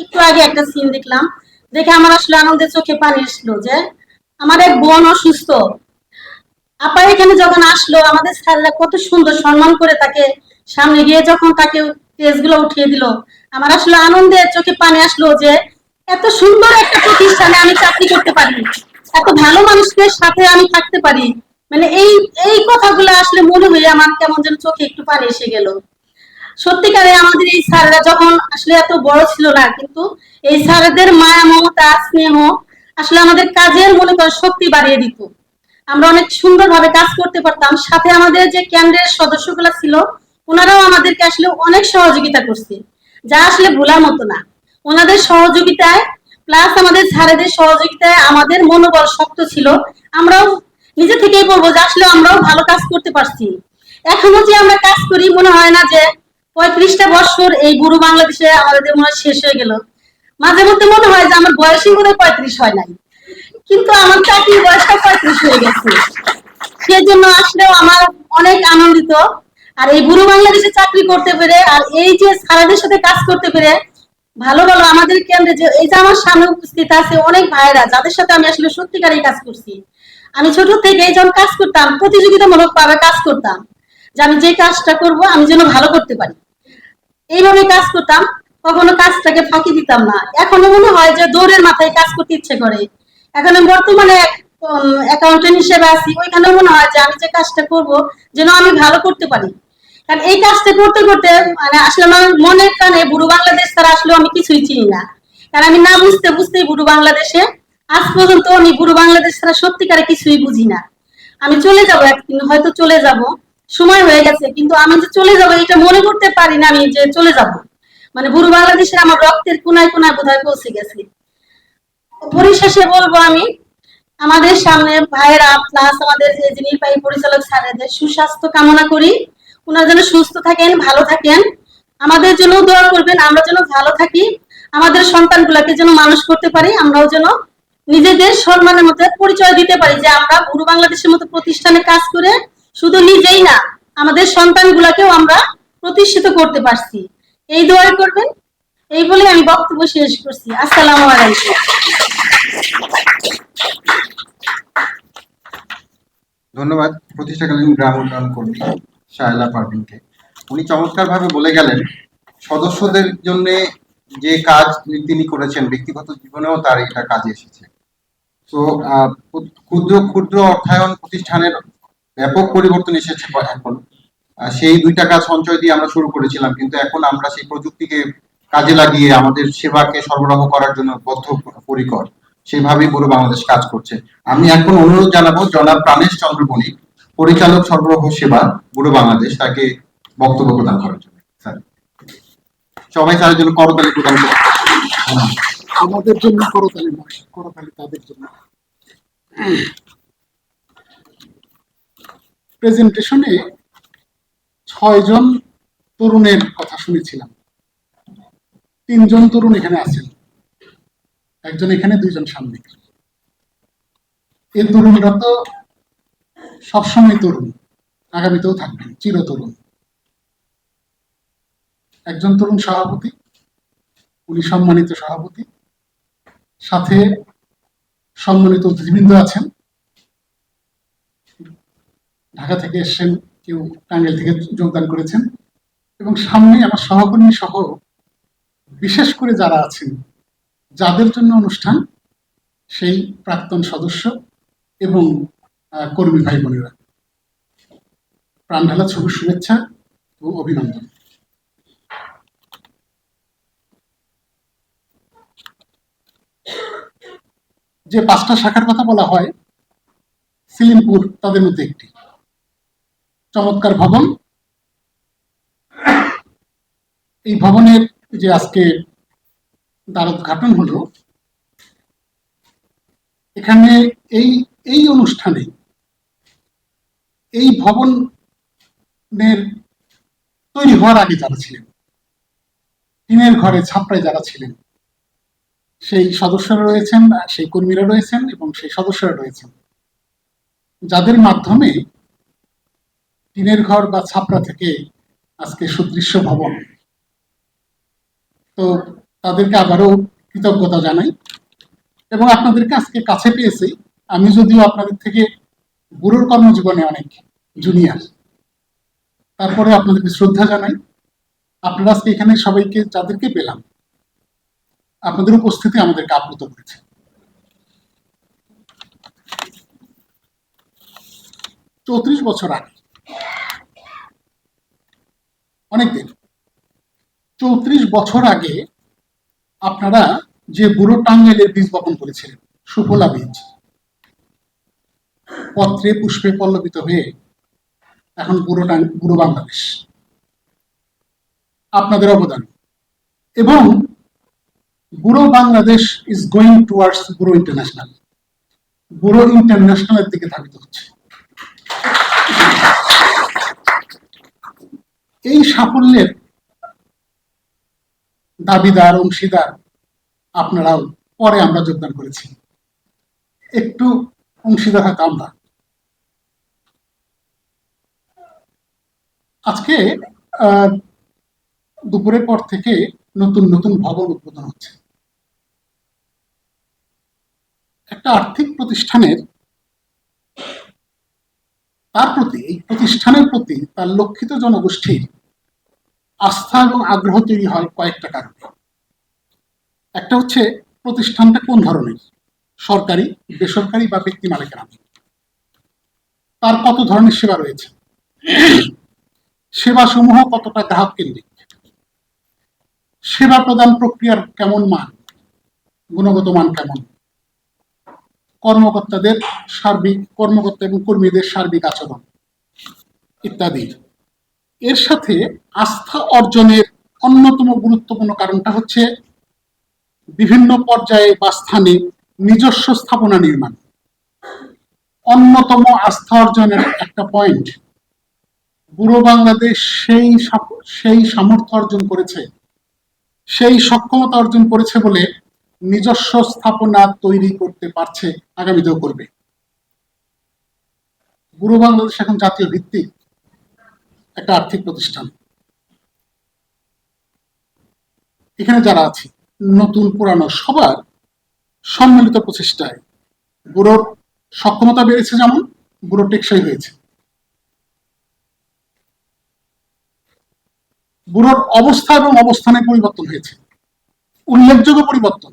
একটু আগে একটা সিন দেখলাম, দেখে আমার আসলে আনন্দের চোখে পানি আসলো যে আমার এক বোন অসুস্থ, আপা এখানে যখন আসলো, আমাদের স্যাররা কত সুন্দর সম্মান করে তাকে সামনে গিয়ে যখন তাকে কেসগুলো উঠিয়ে দিল, আমার আসলে আনন্দের চোখে পানি আসলো যে এত সুন্দর একটা প্রতিষ্ঠানে আমি চাকরি করতে পারি, এত ভালো মানুষদের সাথে আমি থাকতে পারি। এই কথাগুলো আসলে মনে হয়ে আমার কেমন যেন চোখে একটু পানি এসে গেল। সত্যিকারে আমাদের এই স্যাররা যখন আসলে এত বড় ছিল না, কিন্তু এই স্যারদের মায়া মমতা স্নেহ আসলে আমাদের কাজের মনে করেন শক্তি বাড়িয়ে দিত। আমরা অনেক সুন্দরভাবে কাজ করতে পারতাম। সাথে আমাদের যে কেন্দ্রের সদস্যগুলো ছিল, ওনারাও আমাদেরকে আসলে অনেক সহযোগিতা করছে, যা আসলে ভোলার মতো না। ওনাদের সহযোগিতায় প্লাস আমাদের স্যারেদের সহযোগিতায় আমাদের মনোবল শক্ত ছিল। আমরাও নিজে থেকেই বলবো যে আসলে আমরাও ভালো কাজ করতে পারছি। এখনো যে আমরা কাজ করি, মনে হয় না যে 35টা বছর এই বুড়ো বাংলাদেশে আমাদের মনে হয় শেষ হয়ে গেল। মাঝে মধ্যে মনে হয় যে আমার বয়সই বোধহয় 35 হয় নাই, কিন্তু আমার চাকরির বয়সটা 35 হয়ে গেছে। সেজন্য আসলেও আমার অনেক আনন্দিত। আর এই বুড়ো বাংলাদেশে চাকরি করতে পেরে, আর এই যে সারাদের সাথে কাজ করতে পেরে, ভালো ভালো আমাদের কেন্দ্রে যে এই যে আমার সামনে উপস্থিত আছে অনেক ভাইরা, যাদের সাথে আমি আসলে সত্যিকারই কাজ করছি। আমি ছোট থেকে যখন কাজ করতাম, প্রতিযোগিতামূলক ভাবে কাজ করতাম, যে আমি যে কাজটা করব আমি যেন ভালো করতে পারি, এইভাবে কাজ করতাম। কখনো কাজটাকে ফাঁকি দিতাম না। এখনো মনে হয় যে দৌড়ের মাথায় কাজ করতে ইচ্ছে করে। এখন আমি বর্তমানে অ্যাকাউন্টেন্ট হিসেবে আছি, ওইখানে মনে হয় যে আমি যে কাজটা করব যেন আমি ভালো করতে পারি। কারণ এই কাজটা করতে করতে মানে আসলে আমার মনের কানে বুড়ো বাংলাদেশ ছাড়া আসলে আমি কিছুই চিনি না। কারণ আমি না বুঝতে বুঝতেই বুড়ো বাংলাদেশে আজ পর্যন্ত আমি বুড়ো বাংলাদেশ ছাড়া সত্যিকারে কিছুই বুঝি না। আমি চলে যাব একদিন, হয়তো চলে যাব, সময় হয়ে গেছে, কিন্তু আমি যে চলে যাব এটা মনে করতে পারি না আমি যে চলে যাব। মানে বুড়ো বাংলাদেশের আমার রক্তের কোনায় কোনায় বোধহয় পৌঁছে গেছে। পরিশেষে বলবো আমি, আমাদের সামনে ভাইয়েরা প্লাস আমাদের যে নির্বাহী পরিচালক স্যারেদের সুস্বাস্থ্য কামনা করি। ওনারা যেন সুস্থ থাকেন, ভালো থাকেন, আমাদের জন্য দোয়া করবেন, আমরা যেন ভালো থাকি, আমাদের সন্তানগুলোকে যেন মানুষ করতে পারি, আমরাও যেন নিজেদের সম্মানের মধ্যে পরিচয় দিতে পারি যে আমরা বুড়ো বাংলাদেশের মতো প্রতিষ্ঠানে কাজ করে শুধু নিজেই না, আমাদের সন্তানগুলোকেও আমরা প্রতিষ্ঠিত করতে পারছি। এই দোয়া করবেন, এই বলে আমি বক্তব্য শেষ করছি। আসসালামু আলাইকুম। ধন্যবাদ প্রতিষ্ঠাকালীন গ্রাম উন্নয়ন কর্মী শায়লা পারভিনকে। উনি চমৎকারভাবে বলে গেলেন সদস্যদের জন্য যে কাজ তিনি করেছেন, ব্যক্তিগত জীবনেও তার এটা কাজে এসেছে। তো ক্ষুদ্র ক্ষুদ্র অর্থায়ন প্রতিষ্ঠানের ব্যাপক পরিবর্তন এসেছে এখন। সেই 2 টাকা সঞ্চয় দিয়ে আমরা শুরু করেছিলাম, কিন্তু এখন আমরা সেই প্রযুক্তিকে কাজে লাগিয়ে আমাদের সেবাকে সরবরাহ করার জন্য বদ্ধপরিকর। সেভাবেই বুড়ো বাংলাদেশ কাজ করছে। আমি এখন অনুরোধ জানাবো জনাব প্রাণেশ চন্দ্র বণিক, পরিচালক সরবরাহ সেবা বুড়ো বাংলাদেশ, তাকে বক্তব্য প্রদান করার জন্য। স্যার সবাই স্যারের জন্য করতালি প্রদান করুন। আমাদের জন্য করতালি নয়, করতালি তাদের জন্য। প্রেজেন্টেশনে 6 জন তরুণের কথা শুনেছিলাম। 3 জন তরুণ এখানে আছেন, একজন এখানে, 2 জন সামনে। এই তরুণরা তো সবসময় তরুণ, আগামীতেও থাকবেন চিরতরুণ। একজন তরুণ সভাপতি, উনি সম্মানিত সভাপতি, সাথে সম্মানিত অতিথিবৃন্দ আছেন, ঢাকা থেকে এসেছেন, কেউ টাঙ্গাইল থেকে যোগদান করেছেন, এবং সামনে আমার সহকর্মী সহ বিশেষ করে যারা আছেন, যাদের জন্য অনুষ্ঠান, সেই প্রাক্তন সদস্য এবং কর্মী ভাই বোনেরা, প্রাণঢালা শুভেচ্ছা ও অভিনন্দন। যে 5টা শাখার কথা বলা হয়, সিলিমপুর তাদের মধ্যে একটি। চমৎকার ভবন। এই ভবনের যে আজকে দ্বারোদ্ঘাটন হলো, এখানে এই অনুষ্ঠানে এই ভবনের তৈরি হওয়ার আগে যারা ছিলেন, টিনের ঘরে ছাপড়ায় যারা ছিলেন, সেই সদস্যরা রয়েছেন, সেই কর্মীরা রয়েছেন এবং সেই সদস্যরা রয়েছেন, যাদের মাধ্যমে টিনের ঘর বা ছাপড়া থেকে আজকে সুদৃশ্য ভবন। তো তাদেরকে আবারও কৃতজ্ঞতা জানাই এবং আপনাদেরকে আজকে কাছে পেয়েছি। আমি যদিও আপনাদের থেকে বুড়োর কর্মজীবনে অনেক জুনিয়র, তারপরে আপনাদেরকে শ্রদ্ধা জানাই। আপনারা আজকে এখানে সবাইকে যাদেরকে পেলাম, আপনাদের উপস্থিতি আমাদেরকে আপ্লুত করেছে। 34 বছর আগে, অনেকদিন, 34 বছর আগে আপনারা যে বুড়ো টাঙ্গাইলের বীজ বপন করেছিলেন, সুফলা বীজ, পত্রে পুষ্পে পল্লবিত হয়ে এখন বুড়ো বাংলাদেশ। আপনাদের অবদান, এবং bureau Bangladesh is going towards bureau international, bureau ইন্টারন্যাশনালের দিকে ধাবিত হচ্ছে। এই সাফল্যের দাবিদার, অংশীদার আপনারাও। পরে আমরা যোগদান করেছি, একটু অংশীদার হয়তো আমরা। আজকে দুপুরের পর থেকে নতুন নতুন ভবন উদ্বোধন হচ্ছে। একটা আর্থিক প্রতিষ্ঠানের তার প্রতি, এই প্রতিষ্ঠানের প্রতি তার লক্ষিত জনগোষ্ঠীর আস্থা এবং আগ্রহ তৈরি হয় কয়েকটা কারণে। একটা হচ্ছে প্রতিষ্ঠানটা কোন ধরনের, সরকারি, বেসরকারি বা ব্যক্তি মালিকানাধীন, তার কত ধরনের সেবা রয়েছে, সেবা সমূহ কতটা গ্রাহক কেন্দ্রিক, সেবা প্রদান প্রক্রিয়ার কেমন মান, গুণগত মান কেমন, কর্মকর্তা এবং কর্মীদের সার্বিক আচরণ ইত্যাদি। এর সাথে আস্থা অর্জনের অন্যতম গুরুত্বপূর্ণ কারণটা হচ্ছে বিভিন্ন পর্যায়ে বা স্থানে নিজস্ব স্থাপনা নির্মাণ। অন্যতম আস্থা অর্জনের একটা পয়েন্ট, ব্যুরো বাংলাদেশ সেই সামর্থ্য অর্জন করেছে, সেই সক্ষমতা অর্জন করেছে বলে নিজস্ব স্থাপনা তৈরি করতে পারছে, আগামীতেও করবে। ব্যুরো বাংলাদেশ এখন জাতীয় ভিত্তিক একটা আর্থিক প্রতিষ্ঠান। এখানে যারা আছে, নতুন পুরানো সবার সম্মিলিত প্রচেষ্টায় ব্যুরোর সক্ষমতা বেড়েছে, যেমন ব্যুরো টেকসই হয়েছে। ব্যুরোর অবস্থা এবং অবস্থানের পরিবর্তন হয়েছে, উল্লেখযোগ্য পরিবর্তন।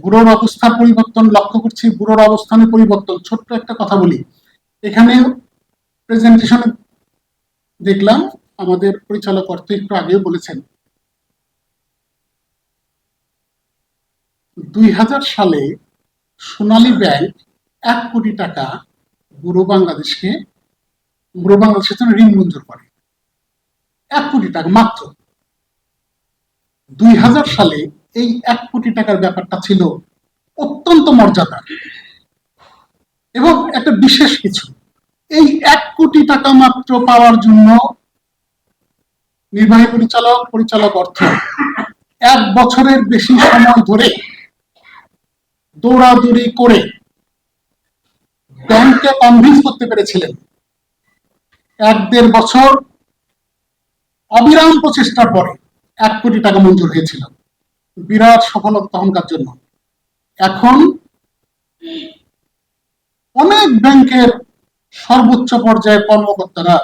ব্যুরোর অবস্থার পরিবর্তন লক্ষ্য করছি, ব্যুরোর অবস্থানের পরিবর্তন। ছোট্ট একটা কথা বলি, এখানে প্রেজেন্টেশনে দেখলাম আমাদের পরিচালক অর্থ একটু আগেও বলেছেন 2000 সালে সোনালী ব্যাংক 1 কোটি টাকা ব্যুরো বাংলাদেশের জন্য ঋণ মঞ্জুর করে। 1 কোটি টাকা মাত্র। 2000 সালে এই 1 কোটি টাকার ব্যাপারটা ছিল অত্যন্ত মর্যাদা এবং একটা বিশেষ কিছু। এই 1 কোটি টাকা মাত্র পাওয়ার জন্য নির্বাহী পরিচালক অর্থ 1 বছরের বেশি সময় ধরে দৌড়াদৌড়ি করে ব্যাংককে কনভিন্স করতে পেরেছিলেন। 1-1.5 বছর অবিরাম প্রচেষ্টার পরে 1 কোটি টাকা মঞ্জুর হয়েছিল। বিরাট সফলতা তখনকার জন্য। এখন অনেক ব্যাংকের সর্বোচ্চ পর্যায়ের কর্মকর্তারা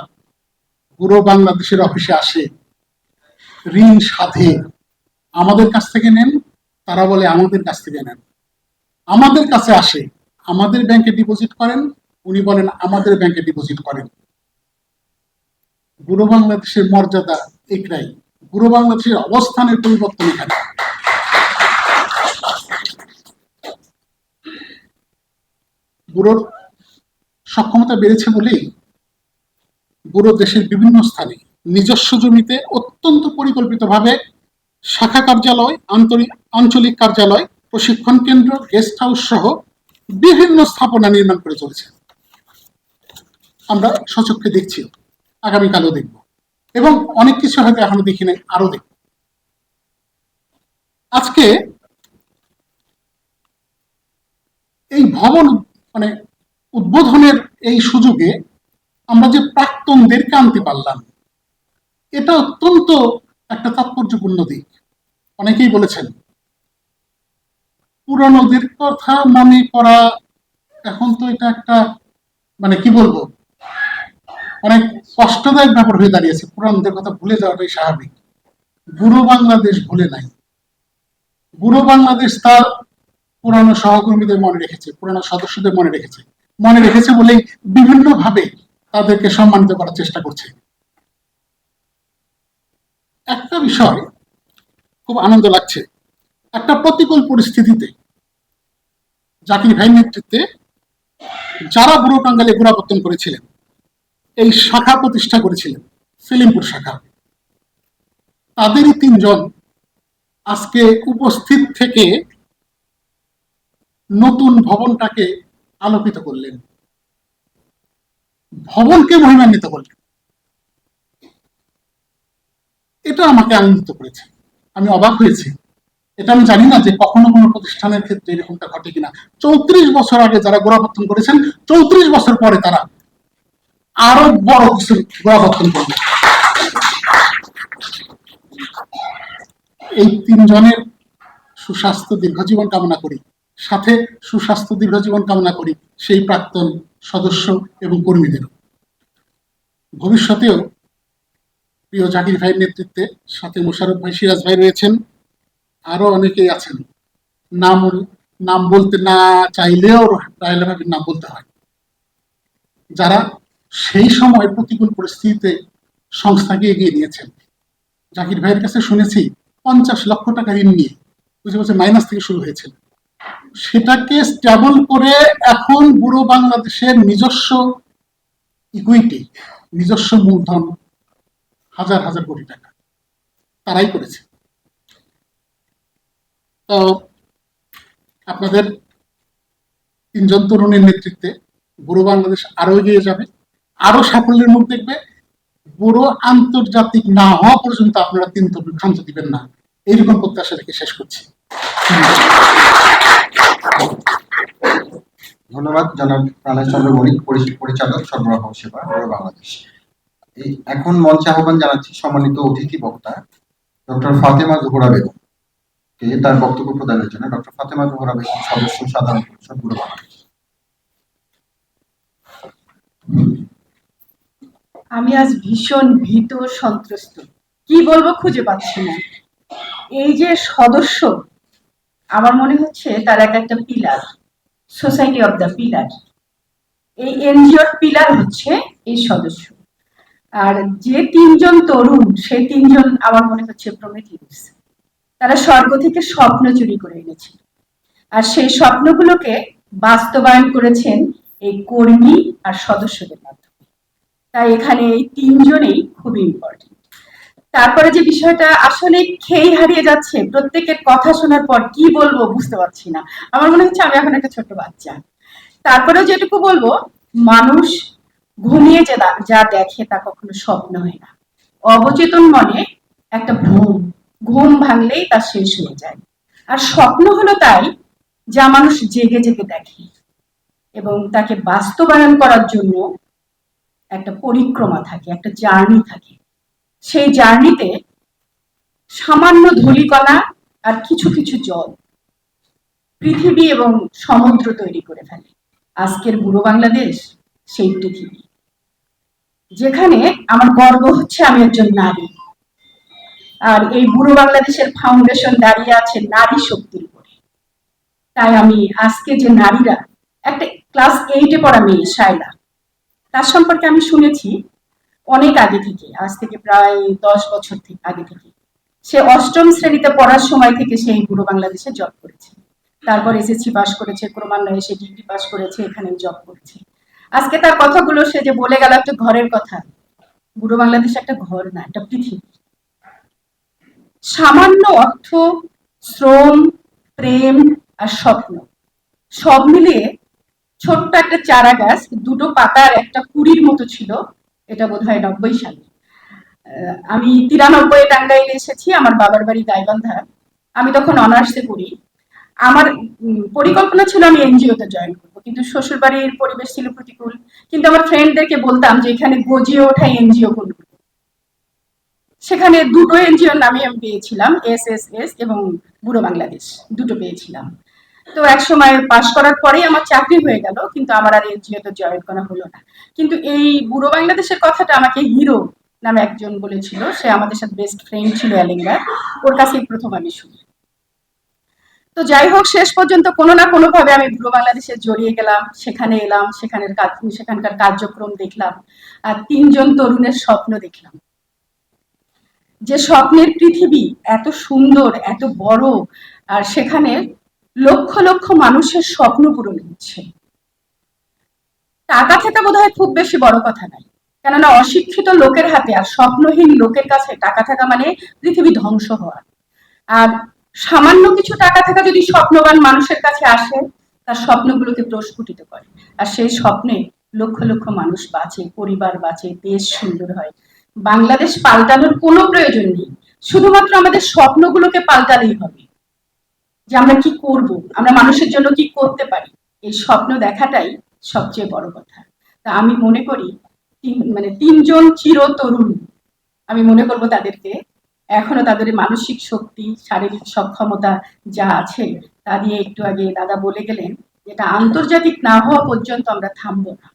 ব্যুরো বাংলাদেশের অফিসে আসে, ঋণ সাধে, আমাদের কাছ থেকে নেন, তারা বলে আমাদের কাছ থেকে নেন, আমাদের কাছে আসে, আমাদের ব্যাংকে ডিপোজিট করেন, উনি বলেন আমাদের ব্যাংকে ডিপোজিট করেন। ব্যুরো বাংলাদেশের মর্যাদা এটাই, ব্যুরো বাংলাদেশের অবস্থানের পরিবর্তন এখানে। ব্যুরোর সক্ষমতা বেড়েছে বলেই ব্যুরো দেশের বিভিন্ন স্থানে নিজস্ব জমিতে অত্যন্ত পরিকল্পিতভাবে শাখা কার্যালয়, আঞ্চলিক কার্যালয়, প্রশিক্ষণ কেন্দ্র, গেস্ট হাউস সহ বিভিন্ন স্থাপনা নির্মাণ করে চলেছে। আমরা সচক্ষে দেখছি, আগামীকালও দেখব, এবং অনেক কিছু হয়তো এখনো দেখি নাই, আরো দেখব। আজকে এই ভবন উদ্বোধনের এই সুযোগে আমরা যে প্রাক্তনদেরকে আনতে পারলাম, এটা অত্যন্ত একটা তাৎপর্যপূর্ণ দিক। অনেকেই বলেছেন পুরানোদের কথা মনে করা, এখন তো এটা একটা কি বলবো, অনেক কষ্টদায়ক ব্যাপার হয়ে দাঁড়িয়েছে। পুরানোদের কথা ভুলে যাওয়াটাই স্বাভাবিক। ব্যুরো বাংলাদেশ ভুলে নাই। ব্যুরো বাংলাদেশ তার পুরানো সহকর্মীদের মনে রেখেছে, পুরানো সদস্যদের মনে রেখেছে বলেই বিভিন্ন ভাবে তাদেরকে সম্মানিত করার চেষ্টা করছে। একটা বিষয় খুব আনন্দ লাগছে, একটা প্রতিকূল পরিস্থিতিতে জাকির ভাইয়ের নেতৃত্বে যারা ব্যুরো টাঙ্গাইলে গোড়াপত্তন করেছিলেন, এই শাখা প্রতিষ্ঠা করেছিলেন, সেলিমপুর শাখা, তাদেরই 3 জন আজকে উপস্থিত থেকে নতুন ভবনটাকে আলোকিত করলেন, ভবনকে মহিমান্বিত করলেন। এটা আমাকে আনন্দিত করেছে, আমি অবাক হয়েছি। এটা আমি জানি না যে কখনো কোনো প্রতিষ্ঠানের ক্ষেত্রে এরকমটা ঘটে কিনা। 34 বছর আগে যারা গোড়াপত্তন করেছেন, 34 বছর পরে তারা আরো বড় কিছু গোড়াপত্তন করবে। এই 3 জনের সুস্বাস্থ্য দীর্ঘজীবন কামনা করি, সাথে সুস্বাস্থ্য দীর্ঘজীবন কামনা করি সেই প্রাক্তন সদস্য এবং কর্মীদেরও। ভবিষ্যতেও প্রিয় জাকির ভাইয়ের নেতৃত্বে, সাথে মোশাররফ ভাই, সিরাজ ভাই রয়েছেন, আরো অনেকেই আছেন, নাম বলতে না চাইলেও রাহেলা ভাবির নাম বলতে হয়, যারা সেই সময় প্রতিকূল পরিস্থিতিতে সংস্থাকে এগিয়ে নিয়েছেন। জাকির ভাইয়ের কাছে শুনেছি 50 লক্ষ টাকা ঋণ নিয়ে বুঝে বছর মাইনাস থেকে শুরু হয়েছিল, সেটাকে স্টেবল করে এখন পুরো বাংলাদেশের নিজস্ব ইকুইটি, নিজস্ব মূলধন হাজার হাজার কোটি টাকা তারাই করেছে। তো আপনাদের 3 জন তরুণের নেতৃত্বে বুড়ো বাংলাদেশ আরো এগিয়ে যাবে, আরো সাফল্যের মুখ দেখবে। বুড়ো আন্তর্জাতিক না হওয়া পর্যন্ত আপনারা 3 তরুণ ক্ষান্ত দিবেন না, এইরকম প্রত্যাশা রেখে শেষ করছি। ধন্যবাদ জনাব প্রাণেশ চন্দ্র বণিক, পরিচালক সরবরাহ সেবা বুড়ো বাংলাদেশ। এখন মঞ্চে আহ্বান জানাচ্ছি সম্মানিত অতিথি বক্তা ডক্টর ফাতেমা জোহরা বেগম কে তার বক্তব্য প্রদানের জন্য। ডক্টর ফাতেমা জোহরা বেগম, সদস্য সাধারণ পরিষদ বুড়ো বাংলাদেশ। আমি আজ ভীষণ ভীত, সন্ত্রস্ত, কি বলবো খুঁজে পাচ্ছি না। এই যে সদস্য, আমার মনে হচ্ছে তার একটা pillar, society of the pillar. এই এনজিওর পিলার হচ্ছে এই সদস্য। আর যে 3 জন তরুণ, সেই 3 জন আমার মনে হচ্ছে প্রমেথিউস। তারা স্বর্গ থেকে স্বপ্ন চুরি করে এনেছিল, আর সেই স্বপ্নগুলোকে বাস্তবায়ন করেছেন এই কর্মী আর সদস্যদের মাধ্যমে। তাই এখানে এই 3 জনেই খুবই ইম্পর্টেন্ট। তারপরে যে বিষয়টা আসলে খেই হারিয়ে যাচ্ছে, প্রত্যেকের কথা শোনার পর কি বলবো বুঝতে পারছি না। আমার মনে হচ্ছে আমি এখন একটা ছোট্ট বাচ্চা। তারপরেও যেটুকু বলবো, মানুষ ঘুমিয়ে যা দেখে তা কখনো স্বপ্ন হয় না। অবচেতন মনে একটা ভ্রম, ঘুম ভাঙলেই তা শেষ হয়ে যায়। আর স্বপ্ন হলো তাই যা মানুষ জেগে জেগে দেখে, এবং তাকে বাস্তবায়ন করার জন্য একটা পরিক্রমা থাকে, একটা জার্নি থাকে। সেই জার্নিতে সামান্য ধূলিকণা আর কিছু কিছু জল পৃথিবী এবং সমুদ্র তৈরি করে ফেলে। আজকের বুড়ো বাংলাদেশ সেই পৃথিবী, যেখানে আমার গর্ব হচ্ছে আমি একজন নারী। আর এই বুড়ো বাংলাদেশের ফাউন্ডেশন দাঁড়িয়ে আছে নারী শক্তির উপরে। তাই আমি আজকে যে নারীরা, একটা ক্লাস 8-এ পড়া মেয়ে শায়লা, তার সম্পর্কে আমি শুনেছি অনেক আগে থেকে, আজ থেকে প্রায় 10 বছর আগে থেকে। সে 8ম শ্রেণীতে পড়ার সময় থেকে সেই বুড়ো বাংলাদেশে জব করেছে। তারপর এসএসসি পাস করেছে, ক্রমান্বয়ে সে ডিগ্রি পাস করেছে, এখানে জব করেছে। আজকে তার কথাগুলো সে যে বলে গেল একটা ঘরের কথা, বুড়ো বাংলাদেশ একটা ঘর না, একটা পৃথিবী। সামান্য অর্থ, শ্রম, প্রেম আর স্বপ্ন সব মিলিয়ে ছোট্ট একটা চারা গাছ, 2টো পাতার একটা কুড়ির মতো ছিল। এটা বোধহয় 90 সালে। আমি 93-এ টাঙ্গাইলে এসেছি, আমার বাবার বাড়ি গাইবান্ধা। আমি তখন অনার্সে পড়ি। আমার পরিকল্পনা ছিল আমি এনজিওতে জয়েন করবো, কিন্তু শ্বশুর বাড়ির পরিবেশ ছিল প্রতিকূল। কিন্তু আমার ফ্রেন্ডদেরকে বলতাম যে এখানে গজিয়ে ওঠা এনজিও কোনগুলো। সেখানে 2টো এনজিওর নামে আমি পেয়েছিলাম, SSS এবং বুড়ো বাংলাদেশ, 2টো পেয়েছিলাম। তো এক সময় পাশ করার পরেই আমার চাকরি হয়ে গেল, কিন্তু আমার আর এনজিওতে জয়েন করা হলো না। কিন্তু এই বুড়ো বাংলাদেশের কথাটা আমাকে হিরো নামে একজন বলেছিল, সে আমাদের সাথে বেস্ট ফ্রেন্ড ছিল এলেঙ্গার, ওর কাছেই প্রথম আমি শুনি। তো যাই হোক, শেষ পর্যন্ত কোনো না কোনো ভাবে আমি বুড়ো বাংলাদেশে জড়িয়ে গেলাম, সেখানে এলাম, সেখানকার কার্যক্রম দেখলাম, আর 3 জন তরুণের স্বপ্ন দেখলাম। যে স্বপ্নের পৃথিবী এত সুন্দর, এত বড়, আর সেখানে লক্ষ লক্ষ মানুষের স্বপ্ন পূরণ হচ্ছে। টাকা থেকে বোধহয় খুব বেশি বড় কথা নাই, কেননা অশিক্ষিত লোকের হাতে আর স্বপ্নহীন লোকের কাছে টাকা থাকা মানে পৃথিবী ধ্বংস হওয়া। আর সামান্য কিছু টাকা থাকা যদি স্বপ্নবান মানুষের কাছে আসে, তার স্বপ্নগুলোকে প্রস্ফুটিত করে, আর সেই স্বপ্নে লক্ষ লক্ষ মানুষ বাঁচে, পরিবার বাঁচে, দেশ সুন্দর হয়। বাংলাদেশ পাল্টানোর কোনো প্রয়োজন নেই, শুধুমাত্র আমাদের স্বপ্নগুলোকে পাল্টালেই হবে। যে আমরা কি করব, আমরা মানুষের জন্য কি করতে পারি, এই স্বপ্ন দেখাটাই সবচেয়ে বড় কথা। তা আমি মনে করি তিনজন চির তরুণ, আমি মনে করবো তাদেরকে এখনো তাদের মানসিক শক্তি, শারীরিক সক্ষমতা যা আছে তা দিয়ে একটু আগে দাদা বলে গেলেন, যেটা আন্তর্জাতিক না হওয়া পর্যন্ত আমরা থামবো না।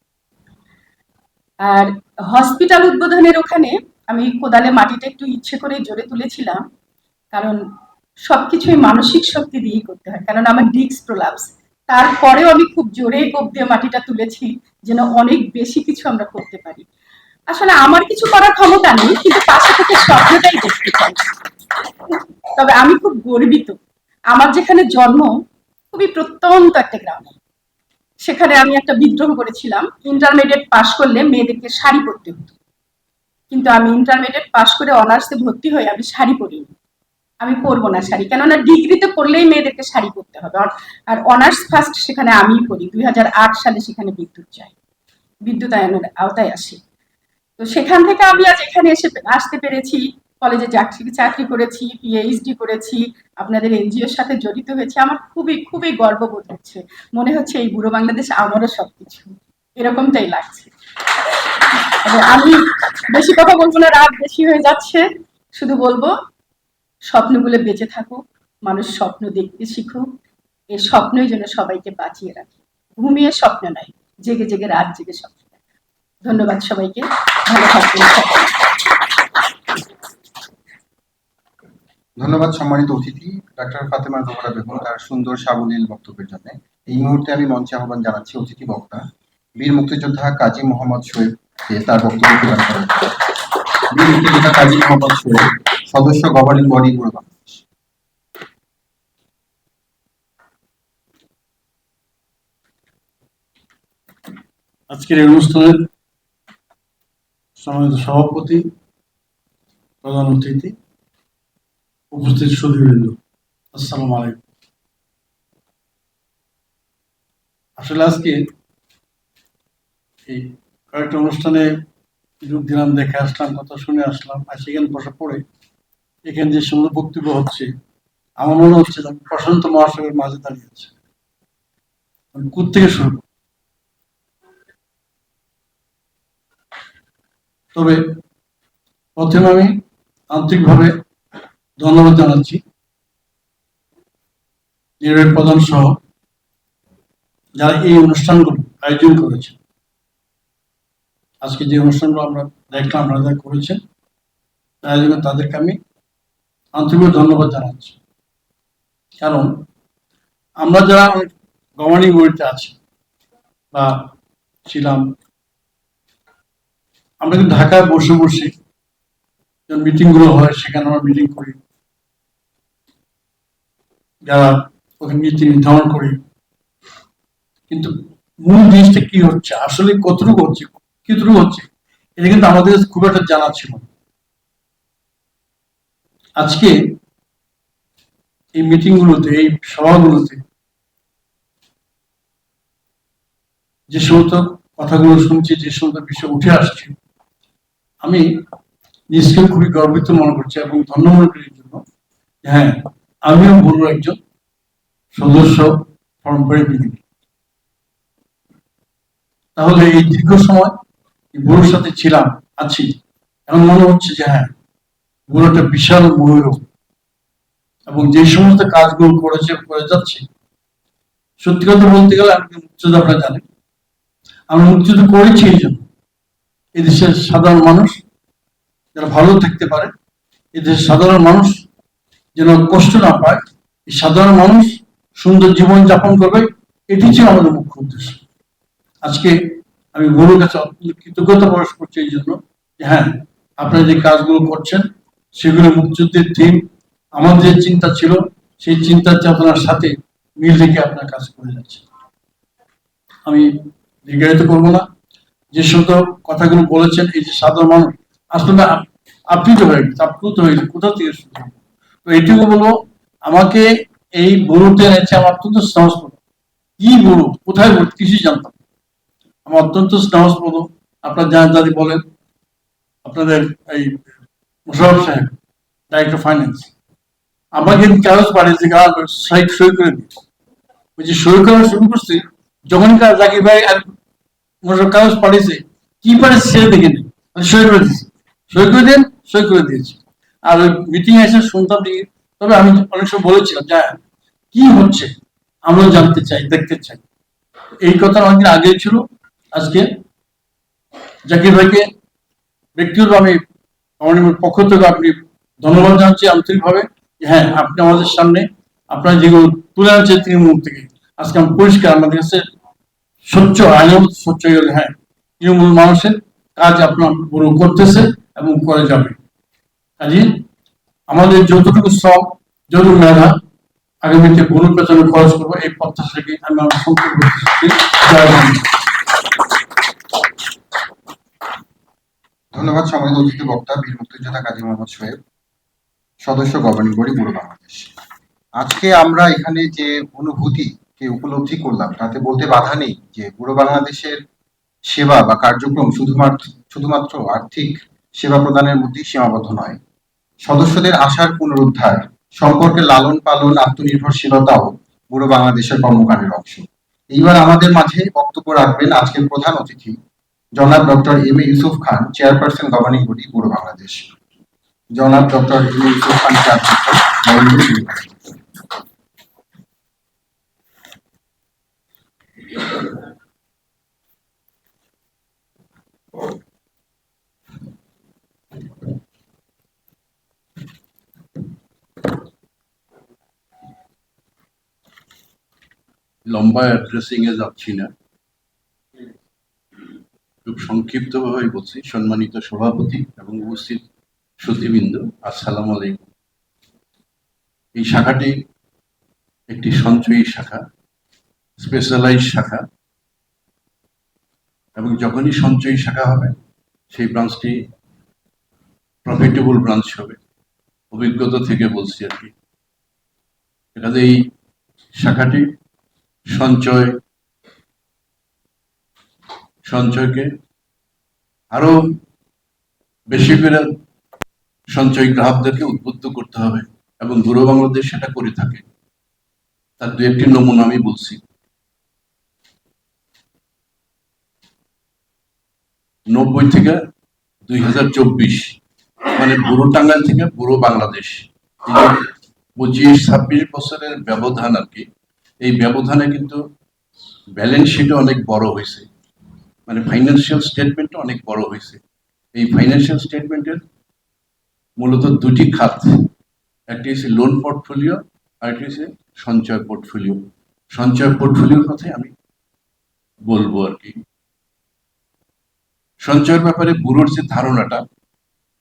আর হসপিটাল উদ্বোধনের ওখানে আমি কোদালে মাটিটা একটু ইচ্ছে করে জোরে তুলেছিলাম, কারণ সবকিছুই মানসিক শক্তি দিয়েই করতে হয়। কারণ আমার ডিস্ক প্রলাপস, তারপরেও আমি খুব জোরে কোপ দিয়ে মাটিটা তুলেছি যেন অনেক বেশি কিছু আমরা করতে পারি। আসলে আমার কিছু করার ক্ষমতা নেই, কিন্তু পাশে থেকে স্বপ্নটাই দেখতে চাই। তবে আমি খুব গর্বিত, আমার যেখানে জন্ম খুবই প্রত্যন্ত একটা গ্রামে, সেখানে আমি একটা বিদ্রোহ করেছিলাম। ইন্টারমিডিয়েট পাশ করলে মেয়েদেরকে শাড়ি পরতে হতো, কিন্তু আমি ইন্টারমিডিয়েট পাশ করে অনার্সে ভর্তি হয়ে আমি শাড়ি পরিনি। আমি পরবো না শাড়ি, কেননা ডিগ্রিতে পড়লেই মেয়েদেরকে শাড়ি পরতে হবে। আর অনার্স ফার্স্ট সেখানে আমিই পড়ি। 2008 সালে সেখানে বিদ্যুৎ চাই, বিদ্যুতায়নের আওতায় আসি। তো সেখান থেকে আমি আজ এখানে আসতে পেরেছি, কলেজে চাকরি করেছি, পিএইচডি করেছি, আপনাদের এনজিওর সাথে জড়িত হয়েছে। আমার খুবই খুবই গর্ববোধ হচ্ছে, মনে হচ্ছে এই বুড়ো বাংলাদেশ আমারও সবকিছু, এরকমটাই লাগছে। আমি বেশি কথা বলবো না, রাত বেশি হয়ে যাচ্ছে। শুধু বলবো স্বপ্নগুলো বেঁচে থাকুক, মানুষ স্বপ্ন দেখতে শিখুক, এই স্বপ্নই যেন সবাইকে বাঁচিয়ে রাখে। ঘুমিয়ে স্বপ্ন নয়, জেগে জেগে রাত জেগে স্বপ্ন দেখা। ধন্যবাদ সবাইকে, ভালো থাকবেন। ধন্যবাদ সম্মানিত অতিথি ডাক্তার ফাতেমা জোহরা বেগম তার সুন্দর সাবলীল বক্তব্যের জন্য। এই মুহূর্তে আমি মঞ্চে আহ্বান জানাচ্ছি অতিথি বক্তা বীর মুক্তিযোদ্ধা কাজী মোহাম্মদ শোয়েবকে তার বক্তব্য প্রদান করার জন্য। বীর মুক্তিযোদ্ধা কাজী মোহাম্মদ শোয়েব, সদস্য গভর্নিং বডি বুড়ো বাংলাদেশ। আজকের এই অনুষ্ঠানের সম্মানিত সভাপতি, প্রধান অতিথি, উপস্থিত সুধীবৃন্দ, আসসালামু আলাইকুম। আসলে আজকে এই কয়েকটা অনুষ্ঠানে যোগ দিলাম, দেখে আসলাম, কথা শুনে আসলাম, আর সেখানে বসে পড়ে এখানে যে সুন্দর বক্তব্য হচ্ছে, আমার মনে হচ্ছে আমি প্রশান্ত মহাসাগরের মাঝে দাঁড়িয়ে আছে। আমি কোত্থেকে শুরু করব? তবে প্রথমে আমি আন্তরিকভাবে ধন্যবাদ জানাচ্ছি নির্বাহী প্রধান সহ যারা এই অনুষ্ঠানগুলো আয়োজন করেছেন। আজকে যে অনুষ্ঠানগুলো আমরা দেখলাম, আপনারা করেছেন, তার জন্য তাদেরকে আমি আন্তরিকভাবে ধন্যবাদ জানাচ্ছি। কারণ আমরা যারা গভর্নিং বডিতে আছি বা ছিলাম, আমরা কিন্তু ঢাকায় বসে বসে যখন মিটিং গুলো হয় সেখানে আমরা মিটিং করি, যারা ওখানে নীতি নির্ধারণ করি, কিন্তু মূল জিনিসটা কি হচ্ছে, আসলে কতটুকু হচ্ছে, কতটুকু হচ্ছে, এটা কিন্তু আমাদের খুব একটা জানা ছিল। আজকে এই মিটিং গুলোতে, এই সভাগুলোতে যে সমস্ত কথাগুলো শুনছি, যে সমস্ত বিষয় উঠে আসছে, আমি নিজকে খুবই গর্বিত মনে করছি এবং ধন্য মনে করি এই জন্য। হ্যাঁ, আমিও বলবো একজন সদস্য ফর্ম করে দিই। তাহলে এই দীর্ঘ সময় বুড়োর সাথে ছিলাম, আছি, এমন মনে হচ্ছে যে হ্যাঁ, বুড়োটা বিশাল ময়ূর এবং যে সমস্ত কাজগুলো করে যাচ্ছে, সত্যি কথা বলতে গেলে আমি মুক্তিযুদ্ধ, আপনারা জানেন, আমরা মুক্তিযুদ্ধ করেছি এই জন্য এদেশের সাধারণ মানুষ যারা ভালো থাকতে পারে, এদেশের সাধারণ মানুষ যেন কষ্ট না পায়, এই সাধারণ মানুষ সুন্দর জীবন যাপন করবে, এটি ছিল আমাদের মুখ্য উদ্দেশ্য। আজকে আমি বুড়োর কাছে কৃতজ্ঞতা প্রকাশ করছি এই জন্য যে হ্যাঁ, আপনারা যে কাজগুলো করছেন সেগুলো মুক্তিযুদ্ধের থিম, আমাদের যে চিন্তা ছিল সেই চিন্তার চেতনার সাথে মিল রেখে আপনার কাজ করে যাচ্ছে। আমি দীর্ঘায়িত করবো না, যে সমস্ত কথাগুলো বলেছেন, এই যে সাধারণ মানুষ আসলে আপ্লুত হয়ে গেছে, আপ্লুত হয়ে গেছে, কোথা থেকে শুরু করবো? তো এইটুকু বলবো, আমাকে এই বুড়োতে এনেছে আমার অত্যন্ত স্নেহস্পদ। কি বুড়ো, কোথায় বুড়ো কিছুই জানতাম না। আমার অত্যন্ত স্নেহস্পদ। আপনার জানি বলেন, আপনাদের এই মুশারফ সাহেব, ডাইরেক্টর ফাইন্যান্স, আমাকে কাগজ পাঠিয়েছে, সাইড সই করে দিয়েছে। ওই যে সই করা শুরু করছি, যখন জাকির ভাই আর কাগজ পাঠিয়েছে, কি পাঠিয়েছে সে দেখে নেই, সই করে দিয়েছি, সই করে দেন, সই করে দিয়েছি। আর ওই মিটিং এসে শুনতাম দেখি, তবে আমি অনেক সময় বলেছিলাম যে কি হচ্ছে আমরা জানতে চাই, দেখতে চাই। এই কথা অনেকদিন আগে ছিল। আজকে জাকির ভাইকে ব্যক্তিগত আমি আমার পক্ষ থেকে আপনি ধন্যবাদ জানাচ্ছি আন্তরিকভাবে। হ্যাঁ, আপনি আমাদের সামনে আপনার যেগুলো তুলে আনছে তৃণমূল থেকে, আজকে আমি পরিষ্কার আমাদের কাছে স্বচ্ছ, আইনের স্বচ্ছ হয়ে গেলে, হ্যাঁ, তৃণমূল মানুষের কাজ আপনার পুরো করতেছে এবং করে যাবে। কাজে আমাদের যতটুকু শ্রম, যতটুকু মেধা আগামীতে গরু পেছনে খরচ করবো, এই প্রত্যাশাকে আমি আমার সম্পূর্ণ করতেছি। ধন্যবাদ সম্মানিত অতিথি বক্তা বীর মুক্তিযোদ্ধা কাজী মোহাম্মদ সোহেব, সদস্য গভর্নিং বডি বুড়ো বাংলাদেশ। আজকে আমরা এখানে যে অনুভূতিকে উপলব্ধি করলাম, তাতে বলতে বাধা নেই যে বুড়ো বাংলাদেশের সেবা বা কার্যক্রম শুধুমাত্র আর্থিক সেবা প্রদানের মধ্যেই সীমাবদ্ধ নয়। সদস্যদের আশার পুনরুদ্ধার, সম্পর্কে লালন পালন, আত্মনির্ভরশীলতাও বুড়ো বাংলাদেশের কর্মকাণ্ডের অংশ। এইবার আমাদের মাঝে বক্তব্য রাখবেন আজকের প্রধান অতিথি জনাব doctor M A Yusuf Khan, chairperson governing body বুড়ো বাংলাদেশ। জনাব doctor M A Yusuf Khan, chairperson governing body. লম্বা অ্যাড্রেসিং এ যাচ্ছি না, খুব সংক্ষিপ্ত ভাবে বলছি। সম্মানিত সভাপতি এবং উপস্থিত সুধীবৃন্দ, আসসালামু আলাইকুম। এই শাখাটি একটি সঞ্চয়ী শাখা, স্পেশালাইজ শাখা, এবং যখনই সঞ্চয়ী শাখা হবে সেই ব্রাঞ্চটি প্রফিটেবল ব্রাঞ্চ হবে, অভিজ্ঞতা থেকে বলছি আর কি। এখানে এই শাখাটি সঞ্চয়কে আরো বেশি করে সঞ্চয়ী গ্রাহকদেরকে উদ্বুদ্ধ করতে হবে, এবং বুড়ো বাংলাদেশ সেটা করে থাকে। তার দু একটি নমুনা আমি বলছি। 90 থেকে 2024, মানে বুড়ো টাঙ্গাইল থেকে বুড়ো বাংলাদেশ, 25-26 বছরের ব্যবধান আর কি। এই ব্যবধানে কিন্তু ব্যালেন্স শিটও অনেক বড় হয়েছে, মানে ফাইন্যান্সিয়াল স্টেটমেন্ট অনেক বড় হয়েছে। এই ফাইন্যান্সিয়াল স্টেটমেন্টের মূলত দুটি খাত, একটি হচ্ছে লোন পোর্টফোলিও, আর একটি হচ্ছে সঞ্চয় পোর্টফোলিও। সঞ্চয় পোর্টফোলিওর কথাই আমি বলবো আর কি। সঞ্চয়ের ব্যাপারে বুড়োর যে ধারণাটা,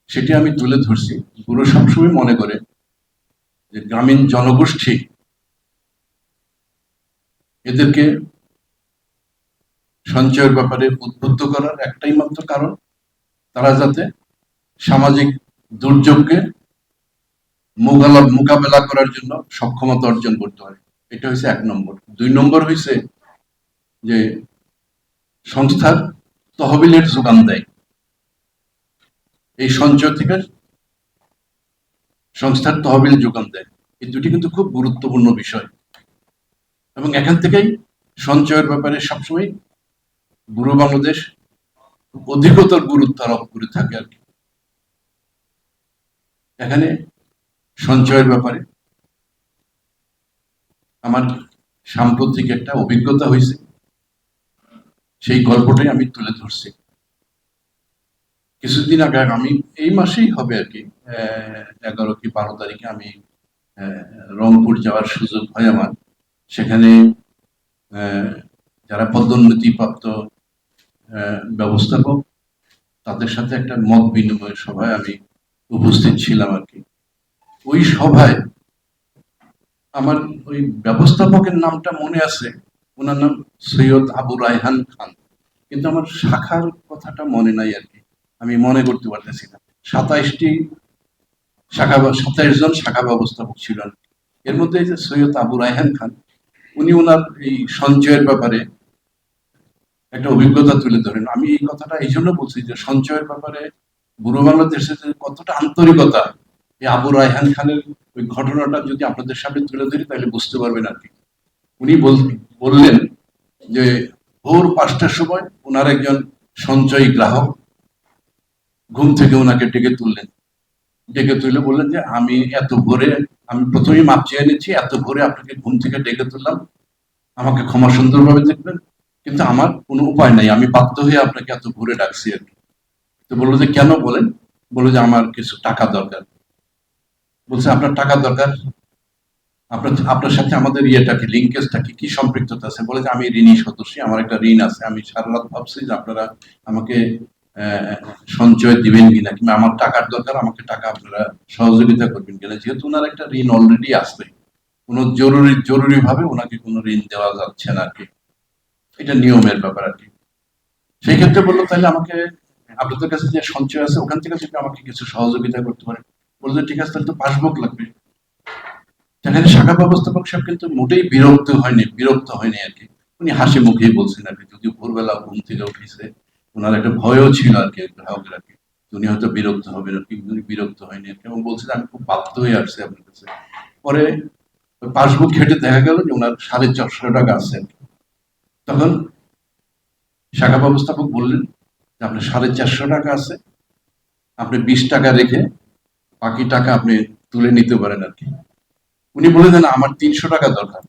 সেটি আমি তুলে ধরছি। বুড়ো সবসময় মনে করে যে গ্রামীণ জনগোষ্ঠী, এদেরকে সঞ্চয়ের ব্যাপারে উদ্বুদ্ধ করার একটাই মাত্র কারণ, তারা যাতে সামাজিক দুর্যোগকে মোকাবেলা করার জন্য সক্ষমতা অর্জন করতে পারে। এটা হচ্ছে 1 নম্বর। 2 নম্বর হয়েছে যে সংস্থার তহবিলের যোগান দেয়। এই সঞ্চয় থেকে সংস্থার তহবিল যোগান দেয়, এই দুটি কিন্তু খুব গুরুত্বপূর্ণ বিষয়, এবং এখান থেকেই সঞ্চয়ের ব্যাপারে সবসময় বুড়ো বাংলাদেশ অধিকতর গুরুত্ব আরোপ করে থাকে আর কি। এখানে সঞ্চয়ের ব্যাপারে আমার সাম্প্রতিক একটা অভিজ্ঞতা হয়েছে, সেই গল্পটাই আমি তুলে ধরছি। কিছুদিন আগে, আমি এই মাসেই হবে আর কি, 11 কি 12 তারিখে আমি রংপুর যাওয়ার সুযোগ হয় আমার। সেখানে যারা পদোন্নতিপ্রাপ্ত ব্যবস্থাপক, তাদের সাথে একটা মত বিনিময় সভায় আমি উপস্থিত ছিলাম আর কি। ওই সভায় আমার ওই ব্যবস্থাপকের নামটা মনে আছে, ওনার নাম সৈয়দ আবু রায়হান খান। কিন্তু আমার শাখার কথাটা মনে নাই আর কি, আমি মনে করতে পারতেছি না। 27 জন শাখা ব্যবস্থাপক ছিলেন। এর মধ্যে এই যে সৈয়দ আবু রায়হান খান, উনি ওনার এই সঞ্চয়ের ব্যাপারে একটা অভিজ্ঞতা তুলে ধরেন। আমি এই কথাটা এই জন্য বলছি যে সঞ্চয়ের ব্যাপারে বুড়ো বাংলাদেশের যে কতটা আন্তরিকতা, এই আবু রায়হান খানের ওই ঘটনাটা যদি আপনাদের সামনে তুলে ধরি তাহলে বুঝতে পারবেন আর কি। উনি বললেন যে ভোর 5টার সময় ওনার একজন সঞ্চয়ী গ্রাহক ঘুম থেকে ওনাকে ডেকে তুললেন, ডেকে তুলে বললেন যে আমি এত ভোরে, আমি প্রথমেই মাপ চেয়ে নিচ্ছি, এত ভোরে আপনাকে ঘুম থেকে ডেকে তুললাম, আমাকে ক্ষমা সুন্দরভাবে দেখবেন, কিন্তু আমার কোনো উপায় নাই, আমি বাধ্য হয়ে আপনাকে এত ভোরে ডাকছি আর কি। তো বললো যে কেন বলেন? বললো যে আমার কিছু টাকা দরকার। বলছে আপনার টাকা দরকার, আপনার সাথে আমাদের ইয়েটা কি, লিঙ্কেজটা কি, কি সম্পৃক্ততা আছে? বলে যে আমি ঋণী সদস্য, আমার একটা ঋণ আছে, আমি সারা রাত ভাবছি যে আপনারা আমাকে সঞ্চয় দিবেন কিনা, কিংবা আমার টাকার দরকার, আমাকে টাকা আপনারা সহযোগিতা করবেন কিনা, যেহেতু ওনার একটা ঋণ অলরেডি আছে, কোনো জরুরি ভাবে ওনাকে কোনো ঋণ দেওয়া যাচ্ছে না আর কি, এটা নিয়মের ব্যাপার আর কি। সেই ক্ষেত্রে বললো তাহলে আমাকে আপনাদের কাছে যে সঞ্চয় আছে ওখান থেকে যদি আমাকে কিছু সহযোগিতা করতে পারে। বললো ঠিক আছে, তাহলে তো পাসবুক লাগবে। সেখানে শাখা ব্যবস্থাপক সাহেব কিন্তু মোটেই বিরক্ত হয়নি আর কি, উনি হাসি মুখেই বলছেন আর কি, যদি ভোরবেলা ঘুম থেকে উঠেছে, ওনার একটা ভয়ও ছিল আর কি গ্রাহকের আর কি, উনি হয়তো বিরক্ত হবেন আর কি, উনি বিরক্ত হয়নি আর কি, এবং বলছেন আমি খুব বাধ্য হয়ে আসছি আপনার কাছে। পরে পাসবুক ঘেটে দেখা গেল যে ওনার 450 টাকা আছে আর কি। তখন শাখা ব্যবস্থাপক বললেন যে আপনার 450 টাকা আছে, আপনি 20 টাকা রেখে বাকি টাকা আপনি তুলে নিতে পারেন আর কি। উনি বলে দেন আমার 300 টাকা দরকার,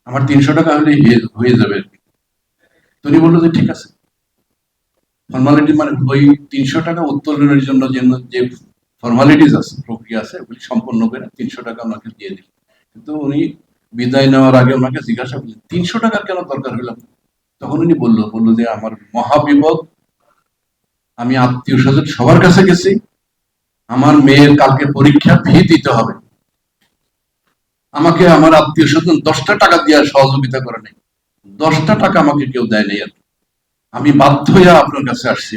আমার 300 টাকা হলে হয়ে যাবে আর কি। তো উনি বললো যে ঠিক আছে, ফর্মালিটি মানে ওই 300 টাকা উত্তোলনের জন্য যে ফর্মালিটিস আছে, প্রক্রিয়া আছে, ওগুলি সম্পন্ন করে 300 টাকা ওনাকে দিয়ে দিল। কিন্তু উনি বিদায় নেওয়ার আগে ওনাকে জিজ্ঞাসা করলেন 300 টাকার কেন দরকার হইল? তখন উনি বললো যে আমার মহাবিপদ, আমি আত্মীয় স্বজন সবার কাছে গেছি, আমার মেয়ের কালকে পরীক্ষা ফি দিতে হবে, আমাকে আমার আত্মীয় স্বজন 10টা টাকা দেওয়ার সহযোগিতা করে নাই, 10টা টাকা আমাকে কেউ দেয় নাই আর আমি বাধ্য হয়ে আপনার কাছে আসছি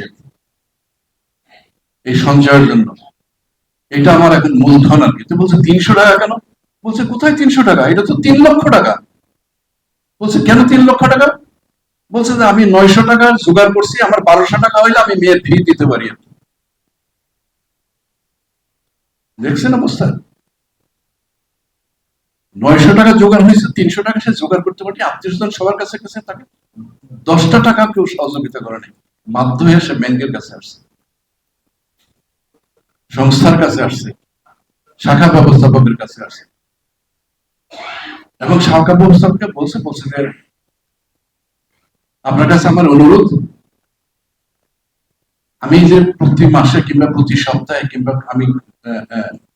এই সঞ্চয়ের জন্য, এটা আমার এখন মূলধন আর কি। তো বলছে 300 টাকা কেন? বলছে কোথায় 300 টাকা, এটা তো 3 লক্ষ টাকা। বলছে কেন 3 লক্ষ টাকা? বলছে যে আমি 900 টাকা জোগাড় করছি, আমার 1200 টাকা হইলে আমি মেয়ের ফি দিতে পারি। দেখছেন অবস্থা, 900 টাকা জোগাড় হয়েছে, 300 টাকা সে জোগাড় করতে পারি, আত্মীয় স্বজন সবার কাছে গেছে, তাকে 10টা টাকা কেউ সহযোগিতা করে নাই, বাধ্য হয়ে সে ব্যাংকের কাছে আসছে, সংস্থার কাছে আসছে, শাখা ব্যবস্থাপকের কাছে আসছে, এবং শাখা ব্যবস্থাপককে বলছে যে আপনার কাছে আমার অনুরোধ, আমি যে প্রতি মাসে কিংবা প্রতি সপ্তাহে কিংবা আমি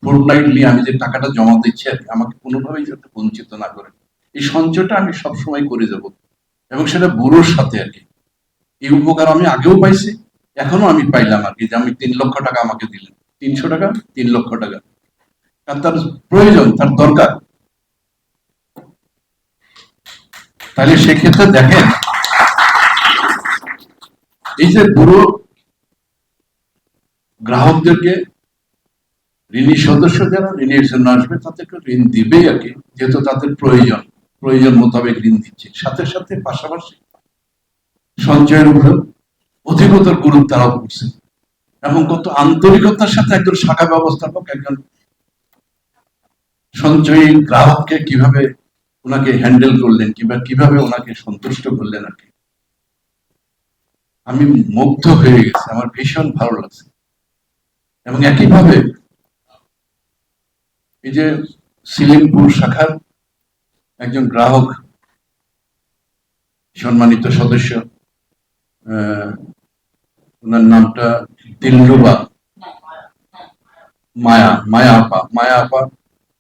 ফোর্টনাইটলি আমি যে টাকাটা জমা দিচ্ছি আর কি, আমাকে কোনোভাবেই যাতে বঞ্চিত না করে, এই সঞ্চয়টা আমি সবসময় করে যাব, এবং সেটা বুড়োর সাথে আর কি। এই উপকার আমি আগেও পাইছি, এখনো আমি পাইলাম আর কি, যে আমি 3 লক্ষ টাকা আমাকে দিলেন, 300 টাকা 3 লক্ষ টাকা, আর তার প্রয়োজন, তার দরকার। তাহলে সেক্ষেত্রে দেখেন এই যে বুড়ো গ্রাহকদেরকে, ঋণী সদস্য যারা ঋণের জন্য আসবে তাদেরকে ঋণ দিবেই আর কি, যেহেতু তাদের প্রয়োজন মোতাবেক ঋণ দিচ্ছে, সাথে সাথে পাশাপাশি সঞ্চয়ের উপর অধিকতর গুরুত্ব আরোপ করছে, এবং কত আন্তরিকতার সাথে একজন শাখা ব্যবস্থাপক একজন সঞ্চয়ী গ্রাহককে কিভাবে ওনাকে হ্যান্ডেল করলেন, কিংবা কিভাবে ওনাকে সন্তুষ্ট করলেন আর কি, আমি মুগ্ধ হয়ে গেছি, আমার ভীষণ ভালো লাগছে। এবং একইভাবে এই যে সিলিমপুর শাখার একজন গ্রাহক, সম্মানিত সদস্য, ওনার নামটা দিলরুবা, মায়া আপা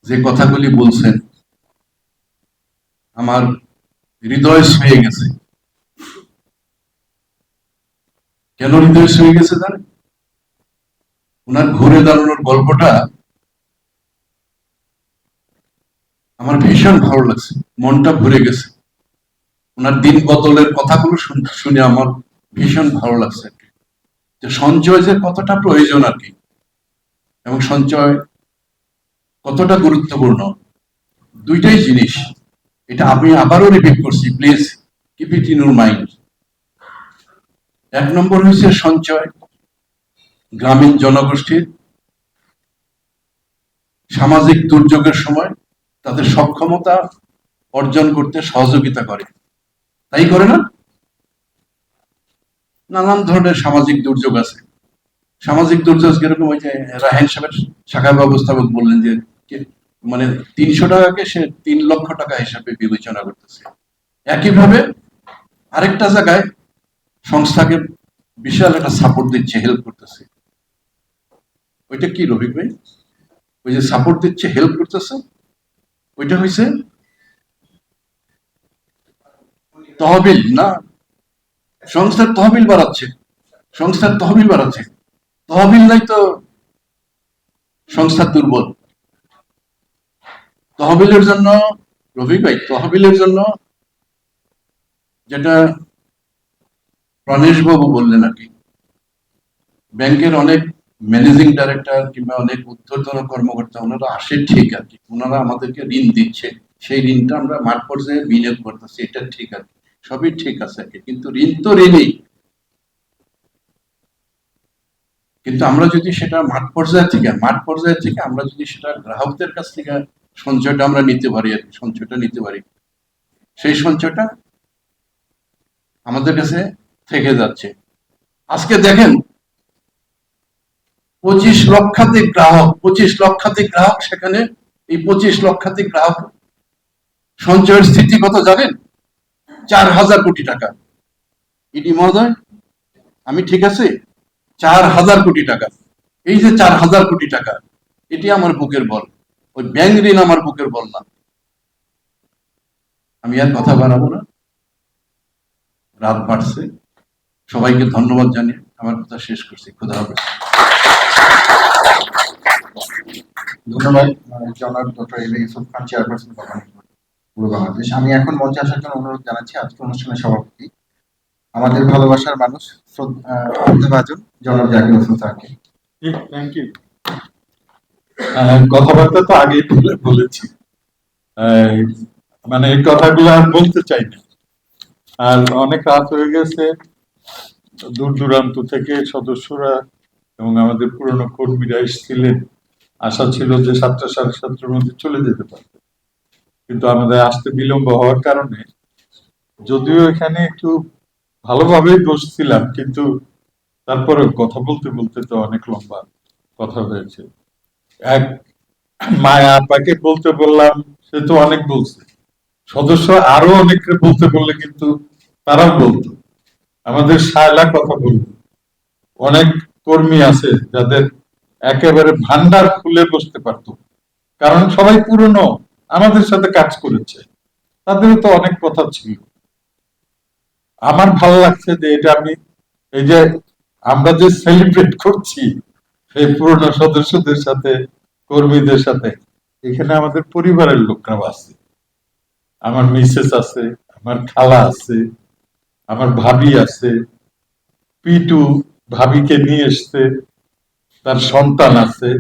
যে কথাগুলি বলছেন আমার হৃদয় ছুঁয়ে গেছে। কেন হৃদয় ছুঁয়ে গেছে জানেন? ওনার ঘুরে দাঁড়ানোর গল্পটা আমার ভীষণ ভালো লাগছে, মনটা ভরে গেছে। ওনার দিন বদলের কথাগুলো শুনে আমার ভীষণ ভালো লাগছে আর কি, যে সঞ্চয় যে কতটা প্রয়োজন আর কি, এবং সঞ্চয় কতটা গুরুত্বপূর্ণ, দুইটাই জিনিস। এটা আমি আবারও রিপিট করছি, please keep it in your mind. এক নম্বর হচ্ছে সঞ্চয় গ্রামীণ জনগোষ্ঠীর সামাজিক দুর্যোগের সময় তাদের সক্ষমতা অর্জন করতে সহযোগিতা করে, তাই করে না? নানান ধরনের সামাজিক দুর্যোগ আছে। সামাজিক দুর্যোগ যেরকম ওই যে রাহেন সাহেবের শাখা ব্যবস্থাপক বললেন যে মানে 300 টাকাকে সে 3 লক্ষ টাকা হিসাবে বিবেচনা করতেছে। একইভাবে আরেকটা জায়গায় সংস্থাকে বিশাল একটা সাপোর্ট দিচ্ছে, হেল্প করতেছে। ওইটা কি রফিক ভাই? ওই যে সাপোর্ট দিচ্ছে, হেল্প করতেছে, ওইটা হয়েছে তহবিল না, সংস্থার তহবিল বাড়াচ্ছে, সংস্থার তহবিল বাড়াচ্ছে। তহবিল নাই তো সংস্থা দুর্বল। তহবিলের জন্য রফিক ভাই, তহবিলের জন্য যেটা প্রাণেশ বাবু বললেন আর কি, ব্যাংকের অনেক ম্যানেজিং ডাইরেক্টর কিংবা অনেক ঊর্ধ্বতন কর্মকর্তা ওনারা আসে ঠিক আর কি, ওনারা আমাদেরকে ঋণ দিচ্ছে, সেই ঋণটা আমরা মাঠ পর্যায়ে বিনিয়োগ করতেছি, এটা ঠিক আছে, সবই ঠিক আছে আর কি, কিন্তু ঋণ তো ঋণই। কিন্তু আমরা যদি সেটা মাঠ পর্যায়ে থেকে আমরা যদি সেটা গ্রাহকদের কাছ থেকে সঞ্চয়টা আমরা নিতে পারি আর কি, সঞ্চয়টা নিতে পারি, সেই সঞ্চয়টা আমাদের কাছে থেকে যাচ্ছে। আজকে দেখেন 25 লক্ষাধিক গ্রাহক, সেখানে এই 25 লক্ষাধিক গ্রাহক সঞ্চয়ের স্থিতি কত জানেন? 4000 কোটি টাকা। ইডি মহোদয়, আমি ঠিক আছে? 4000 কোটি টাকা। এই যে 4000 কোটি টাকা, এটি আমার বুকের বল, ওই ব্যাংক ঋণ আমার বুকের বল না। আমি আর কথা বাড়াবো না, রাত বাড়ছে। সবাইকে ধন্যবাদ জানিয়ে আমার কথা শেষ করছি। খোদা হাফেজ। ধন্যবাদ জনাব doctor M A Yusuf Khan, chairperson পূর্ব বাংলাদেশ। আমি এখন মঞ্চে আসার জন্য অনুরোধ জানাচ্ছি আজকে অনুষ্ঠানের সভাপতি, আমাদের ভালোবাসার মানুষ, শ্রদ্ধাভাজন জনাব জাকির হোসেন স্যারকে। Thank you. কথাবার্তা তো আগেই বলেছি, মানে এই কথাগুলো আর বলতে চাই না। আর অনেক রাত হয়ে গেছে, দূর দূরান্ত থেকে সদস্যরা এবং আমাদের পুরনো কর্মীরা এসেছিলেন, আশা ছিল যে 7টা সাড়ে 7টার মধ্যে চলে যেতে পারবে, কিন্তু আমাদের আসতে বিলম্ব হওয়ার কারণে, যদিও এখানে একটু ভালোভাবেই বসছিলাম, কিন্তু তারপরে কথা বলতে বলতে তো অনেক লম্বা কথা হয়েছে। এক মায়া আপাকে বলতে বললাম, সে তো অনেক বলছে, সদস্য আরো অনেককে বলতে বললে কিন্তু তারাও বলতো। আমাদের শায়লা কথা বলতো, অনেক কর্মী আছে যাদের একেবারে ভান্ডার খুলে বসতে পারতো, কারণ সবাই পুরনো, আমাদের সাথে কাজ করেছে, তাদেরও তো অনেক কথা ছিল। আমার ভালো লাগছে যে এটা আমি, এই যে আমরা যে সেলিব্রেট করছি এই পুরনো সদস্যদের সাথে, কর্মীদের সাথে, এখানে আমাদের পরিবারের লোকরা আছে, আমার মিসেস আছে, আমার খালা আছে, আমার ভাবি আছে, পিটু ভাবিকে নিয়ে এসছে, তার সন্তান আছে,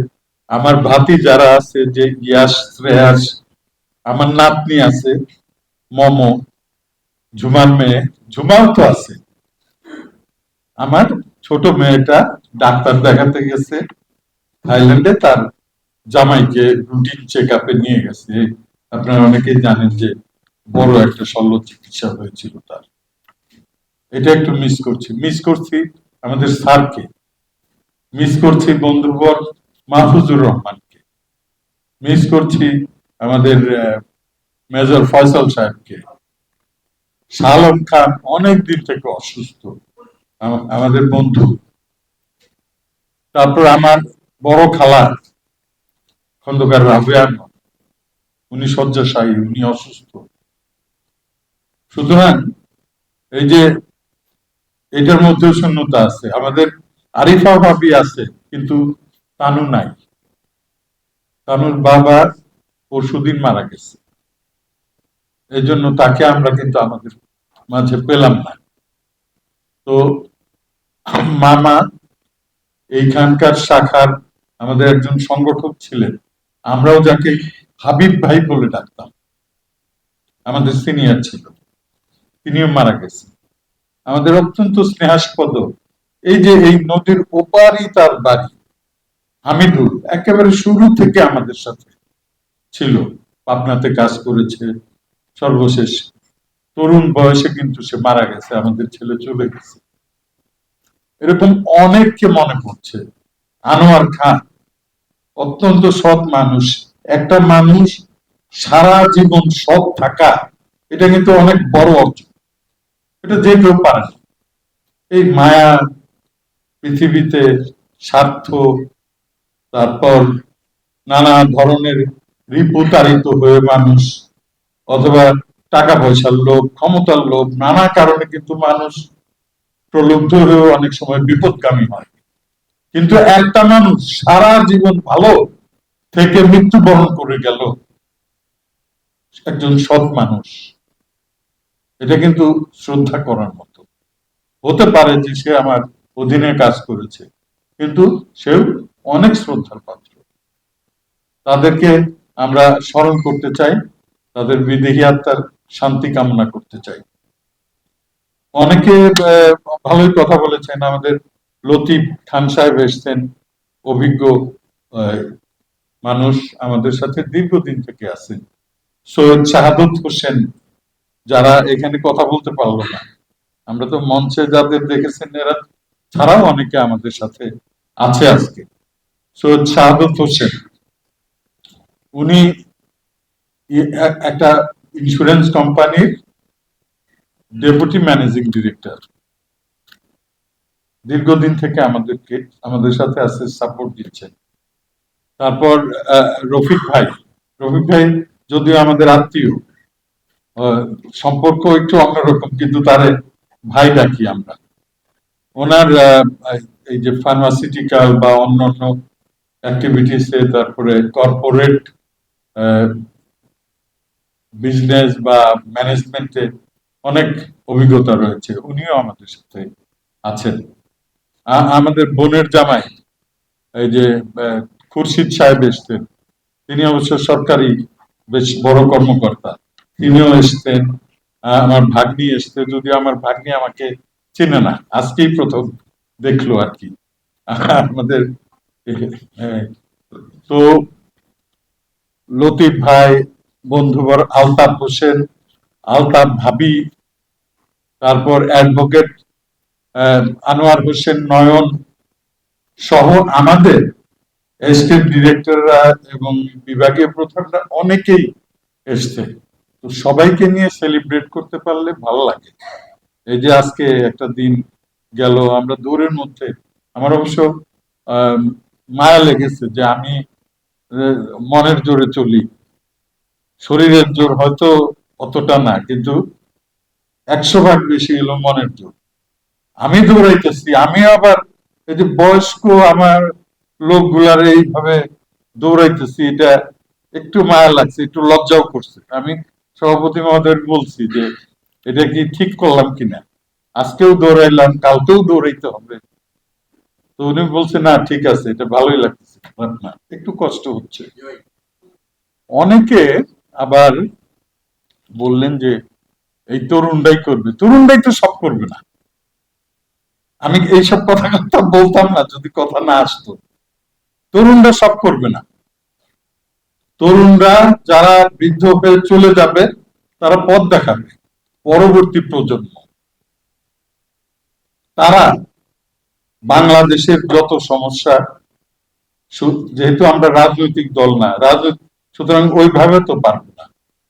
আমার ভাতি যারা আছে, যে ইয়াস শ্রেয়াস, আমার নাতনি আছে মমো, ঝুমার মেয়ে, ঝুমাও তো আছে, আমার ছোট মেয়েটা ডাক্তার দেখাতে গেছে থাইল্যান্ডে, তার জামাইকে রুটিন চেক আপে নিয়ে গেছে। আপনারা অনেকেই জানেন যে বড় একটা শল্য চিকিৎসা হয়েছিল তার। এটা একটু মিস করছি আমাদের স্যারকে, মিস করছি বন্ধুবর মাহফুজুর রহমানকে, মিস করছি আমাদের মেজর ফয়সাল সাহেবকে। শালম খান অনেক দিন থেকে অসুস্থ, আমাদের বন্ধু। তারপর আমার বড় খালা খন্দকার রাবেয়া, উনি শয্যাশায়ী, উনি অসুস্থ। সুতরাং এই যে এটার মধ্যে শূন্যতা আছে। আমাদের আরিফা ভাবি আছে, কিন্তু তানু নাই। তানুর বাবা পরশুদিন মারা গেছে, এই জন্য তাকে আমরা কিন্তু আমাদের মাঝে পেলাম না। তো মামা এইখানকার শাখার আমাদের একজন সংগঠক ছিলেন, আমরাও যাকে হাবিব ভাই বলে ডাকতাম, আমাদের সিনিয়র ছিল, তিনিও মারা গেছেন। আমাদের অত্যন্ত স্নেহাস্পদ, এই যে এই নদীর ওপারই তার বাড়ি, হামিদুল একেবারে শুরু থেকে আমাদের সাথে ছিল, পাবনাতে কাজ করেছে, সর্বশেষ তরুণ বয়সে কিন্তু সে মারা গেছে, আমাদের ছেলে চলে গেছে। এরকম অনেককে মনে পড়ছে। আনোয়ার খান অত্যন্ত সৎ মানুষ। একটা মানুষ সারা জীবন সৎ থাকা, এটা কিন্তু অনেক বড় অর্জন, এটা যে কেউ পারে না। এই মায়া, পৃথিবীতে স্বার্থ, তারপর নানা ধরনের রিপুতারিত হয়ে মানুষ, অথবা টাকা পয়সার লোভ, ক্ষমতার লোভ, নানা কারণে কিন্তু মানুষ প্রলুব্ধ হয়েও অনেক সময় বিপদগামী হয়। কিন্তু একটা মানুষ সারা জীবন ভালো থেকে মৃত্যুবরণ করে গেল, একজন সৎ মানুষ, এটা কিন্তু শ্রদ্ধা করার মতো। হতে পারে যে সে আমার অধীনে কাজ করেছে, কিন্তু সেও অনেক শ্রদ্ধার পাত্র। তাদেরকে আমরা স্মরণ করতে চাই, তাদের বিদেহী আত্মার শান্তি কামনা করতে চাই। অনেকে ভালোই কথা বলেছেন। আমাদের লতিফ খান সাহেব এসছেন, অভিজ্ঞ মানুষ, আমাদের সাথে দীর্ঘদিন থেকে আছেন। সৈয়দ শাহাদত হোসেন, যারা এখানে কথা বলতে পারলো না, আমরা তো মঞ্চে যাদের দেখেছেন এরা ছাড়াও অনেকে আমাদের সাথে আছে আজকে। সৈয়দ শাহাদত হোসেন, উনি একটা ইন্স্যুরেন্স কোম্পানির ডেপুটি ম্যানেজিং ডিরেক্টর, দীর্ঘদিন থেকে আমাদের সাথে আছে, সাপোর্ট দিচ্ছেন। তারপর রফিক ভাই যদিও আমাদের আত্মীয়, সম্পর্ক একটু অন্যরকম, কিন্তু তারে ভাই ডাকি আমরা। ওনার এই যে ফার্মাসিউটিক্যাল বা অন্যান্য অ্যাক্টিভিটিসে, তারপরে কর্পোরেট বিজনেস বা ম্যানেজমেন্টে অনেক অভিজ্ঞতা রয়েছে, উনিও আমাদের সাথে আছেন। আমাদের বোনের জামাই এই যে খুরশিদ সাহেব এসছেন, তিনি অবশ্য সরকারি বেশ বড় কর্মকর্তা, তিনিও এসছেন। আমার ভাগ্নি এসছে, যদিও আমার ভাগ্নি আমাকে চেনে না, আজকেই প্রথম দেখলো আর কি আমাদের। তো লতিফ ভাই, বন্ধুবর আলতাফ হোসেন, আলতাফ ভাবি, তারপর অ্যাডভোকেট আনোয়ার হোসেন নয়ন সহ আমাদের এস্টেট ডিরেক্টররা এবং বিভাগীয় প্রধানরা অনেকেই এসছে। তো সবাইকে নিয়ে সেলিব্রেট করতে পারলে ভালো লাগে। এই যে আজকে একটা দিন গেল আমরা দৌড়ের মধ্যে, আমার অবশ্য মায়া লেগেছে যে আমি মনের জোরে চলি, শরীরের জোর হয়তো অতটা না, কিন্তু 100 ভাগ বেশি এলো মনের জোর। আমি দৌড়াইতেছি, আমি আবার এই যে বয়স্ক আমার লোকগুলার এইভাবে দৌড়াইতেছি, এটা একটু মায়া লাগছে, একটু লজ্জাও করছে। আমি সভাপতি মহোদয় বলছি যে এটা কি ঠিক করলাম কিনা, আজকেও দৌড়াইলাম, কালকেও দৌড়াইতে হবে। তো উনি বলছে না ঠিক আছে, এটা ভালোই লাগতেছে, খারাপ না, একটু কষ্ট হচ্ছে। অনেকে আবার বললেন যে এই তরুণরাই করবে, তরুণরাই তো সব করবে না। আমি এইসব কথা বলতাম না যদি কথা না আসতো। তরুণরা সব করবে না, তরুণরা যারা বৃদ্ধ হয়ে চলে যাবে তারা পথ দেখাবে পরবর্তী প্রজন্ম। তারা বাংলাদেশের যত সমস্যা, যেহেতু আমরা রাজনৈতিক দল না, সুতরাং ওইভাবে তো পারবো না,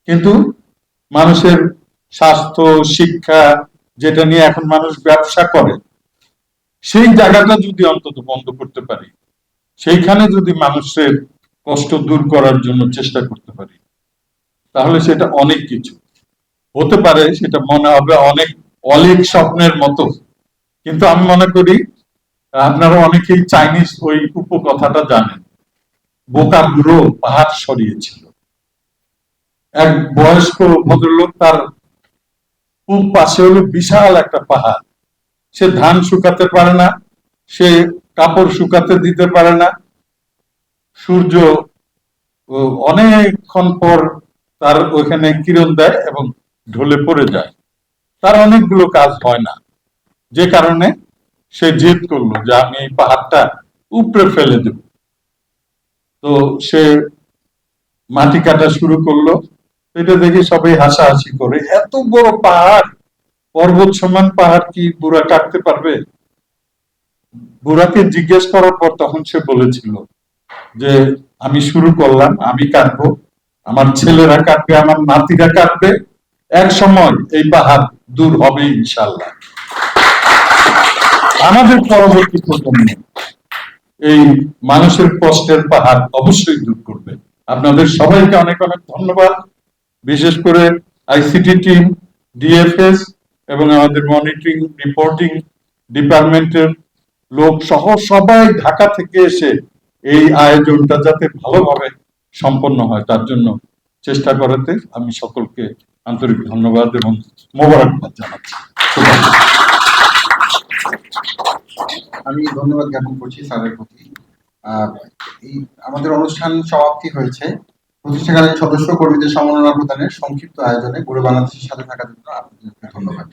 কিন্তু মানুষের স্বাস্থ্য, শিক্ষা, যেটা নিয়ে এখন মানুষ ব্যবসা করে, সেই জায়গাটা যদি অন্তত বন্ধ করতে পারি, সেইখানে যদি মানুষের কষ্ট দূর করার জন্য চেষ্টা করতে পারি, তাহলে সেটা অনেক কিছু হতে পারে। সেটা মনে হবে অনেক অলিক স্বপ্নের মতো, কিন্তু আমি মনে করি আপনারা অনেকেই চাইনিজ ওই উপকথাটা জানেন, বোকা বুড়ো পাহাড় সরিয়েছিল। এক বয়স্ক ভদ্রলোক তার পূব পাশে হলো বিশাল একটা পাহাড়। সে ধান শুকাতে পারে না, সে কাপড় শুকাতে দিতে পারে না। সূর্য অনেকক্ষণ পর তার ওইখানে কিরণ দেয় এবং ঢলে পড়ে যায়, তার অনেকগুলো কাজ হয় না, যে কারণে সে জেদ করলো যে আমি এই পাহাড়টা উপড়ে ফেলে দেব। তো সে মাটি কাটা শুরু করলো। এটা দেখে সবাই হাসাহাসি করে, এত বড় পাহাড়, পর্বত সমান পাহাড় কি বুড়া কাটতে পারবে? বুড়াকে জিজ্ঞেস করার পর তখন সে বলেছিল যে আমি শুরু করলাম, আমি কাটবো, আমার ছেলেরা কাটবে, আমার নাতিরা কাটবে, এক সময় এই পাহাড় দূর হবে ইনশাল্লাহ। আমাদের পরবর্তী প্রজন্ম এই মানুষের কষ্টের পাহাড় অবশ্যই দূর করবে। আপনাদের সবাইকে অনেক অনেক ধন্যবাদ, বিশেষ করে আইসিটি টিম, ডিএফএস এবং আমাদের মনিটরিং রিপোর্টিং ডিপার্টমেন্টের লোক সহ সবাই ঢাকা থেকে এসে এই আয়োজনটা যাতে ভালোভাবে সম্পন্ন হয় তার জন্য চেষ্টা করাতে আমি সকলকে আন্তরিক ধন্যবাদ এবং মোবারকবাদ জানাচ্ছি। আমি ধন্যবাদ জ্ঞাপন করছি স্যারের প্রতি। এই আমাদের অনুষ্ঠান সমাপ্তি হয়েছে। প্রতিষ্ঠাকালীন সদস্য কর্মীদের সম্মাননা প্রদানের সংক্ষিপ্ত আয়োজনে বুড়ো বাংলাদেশের সাথে থাকার জন্য আপনাদেরকে ধন্যবাদ।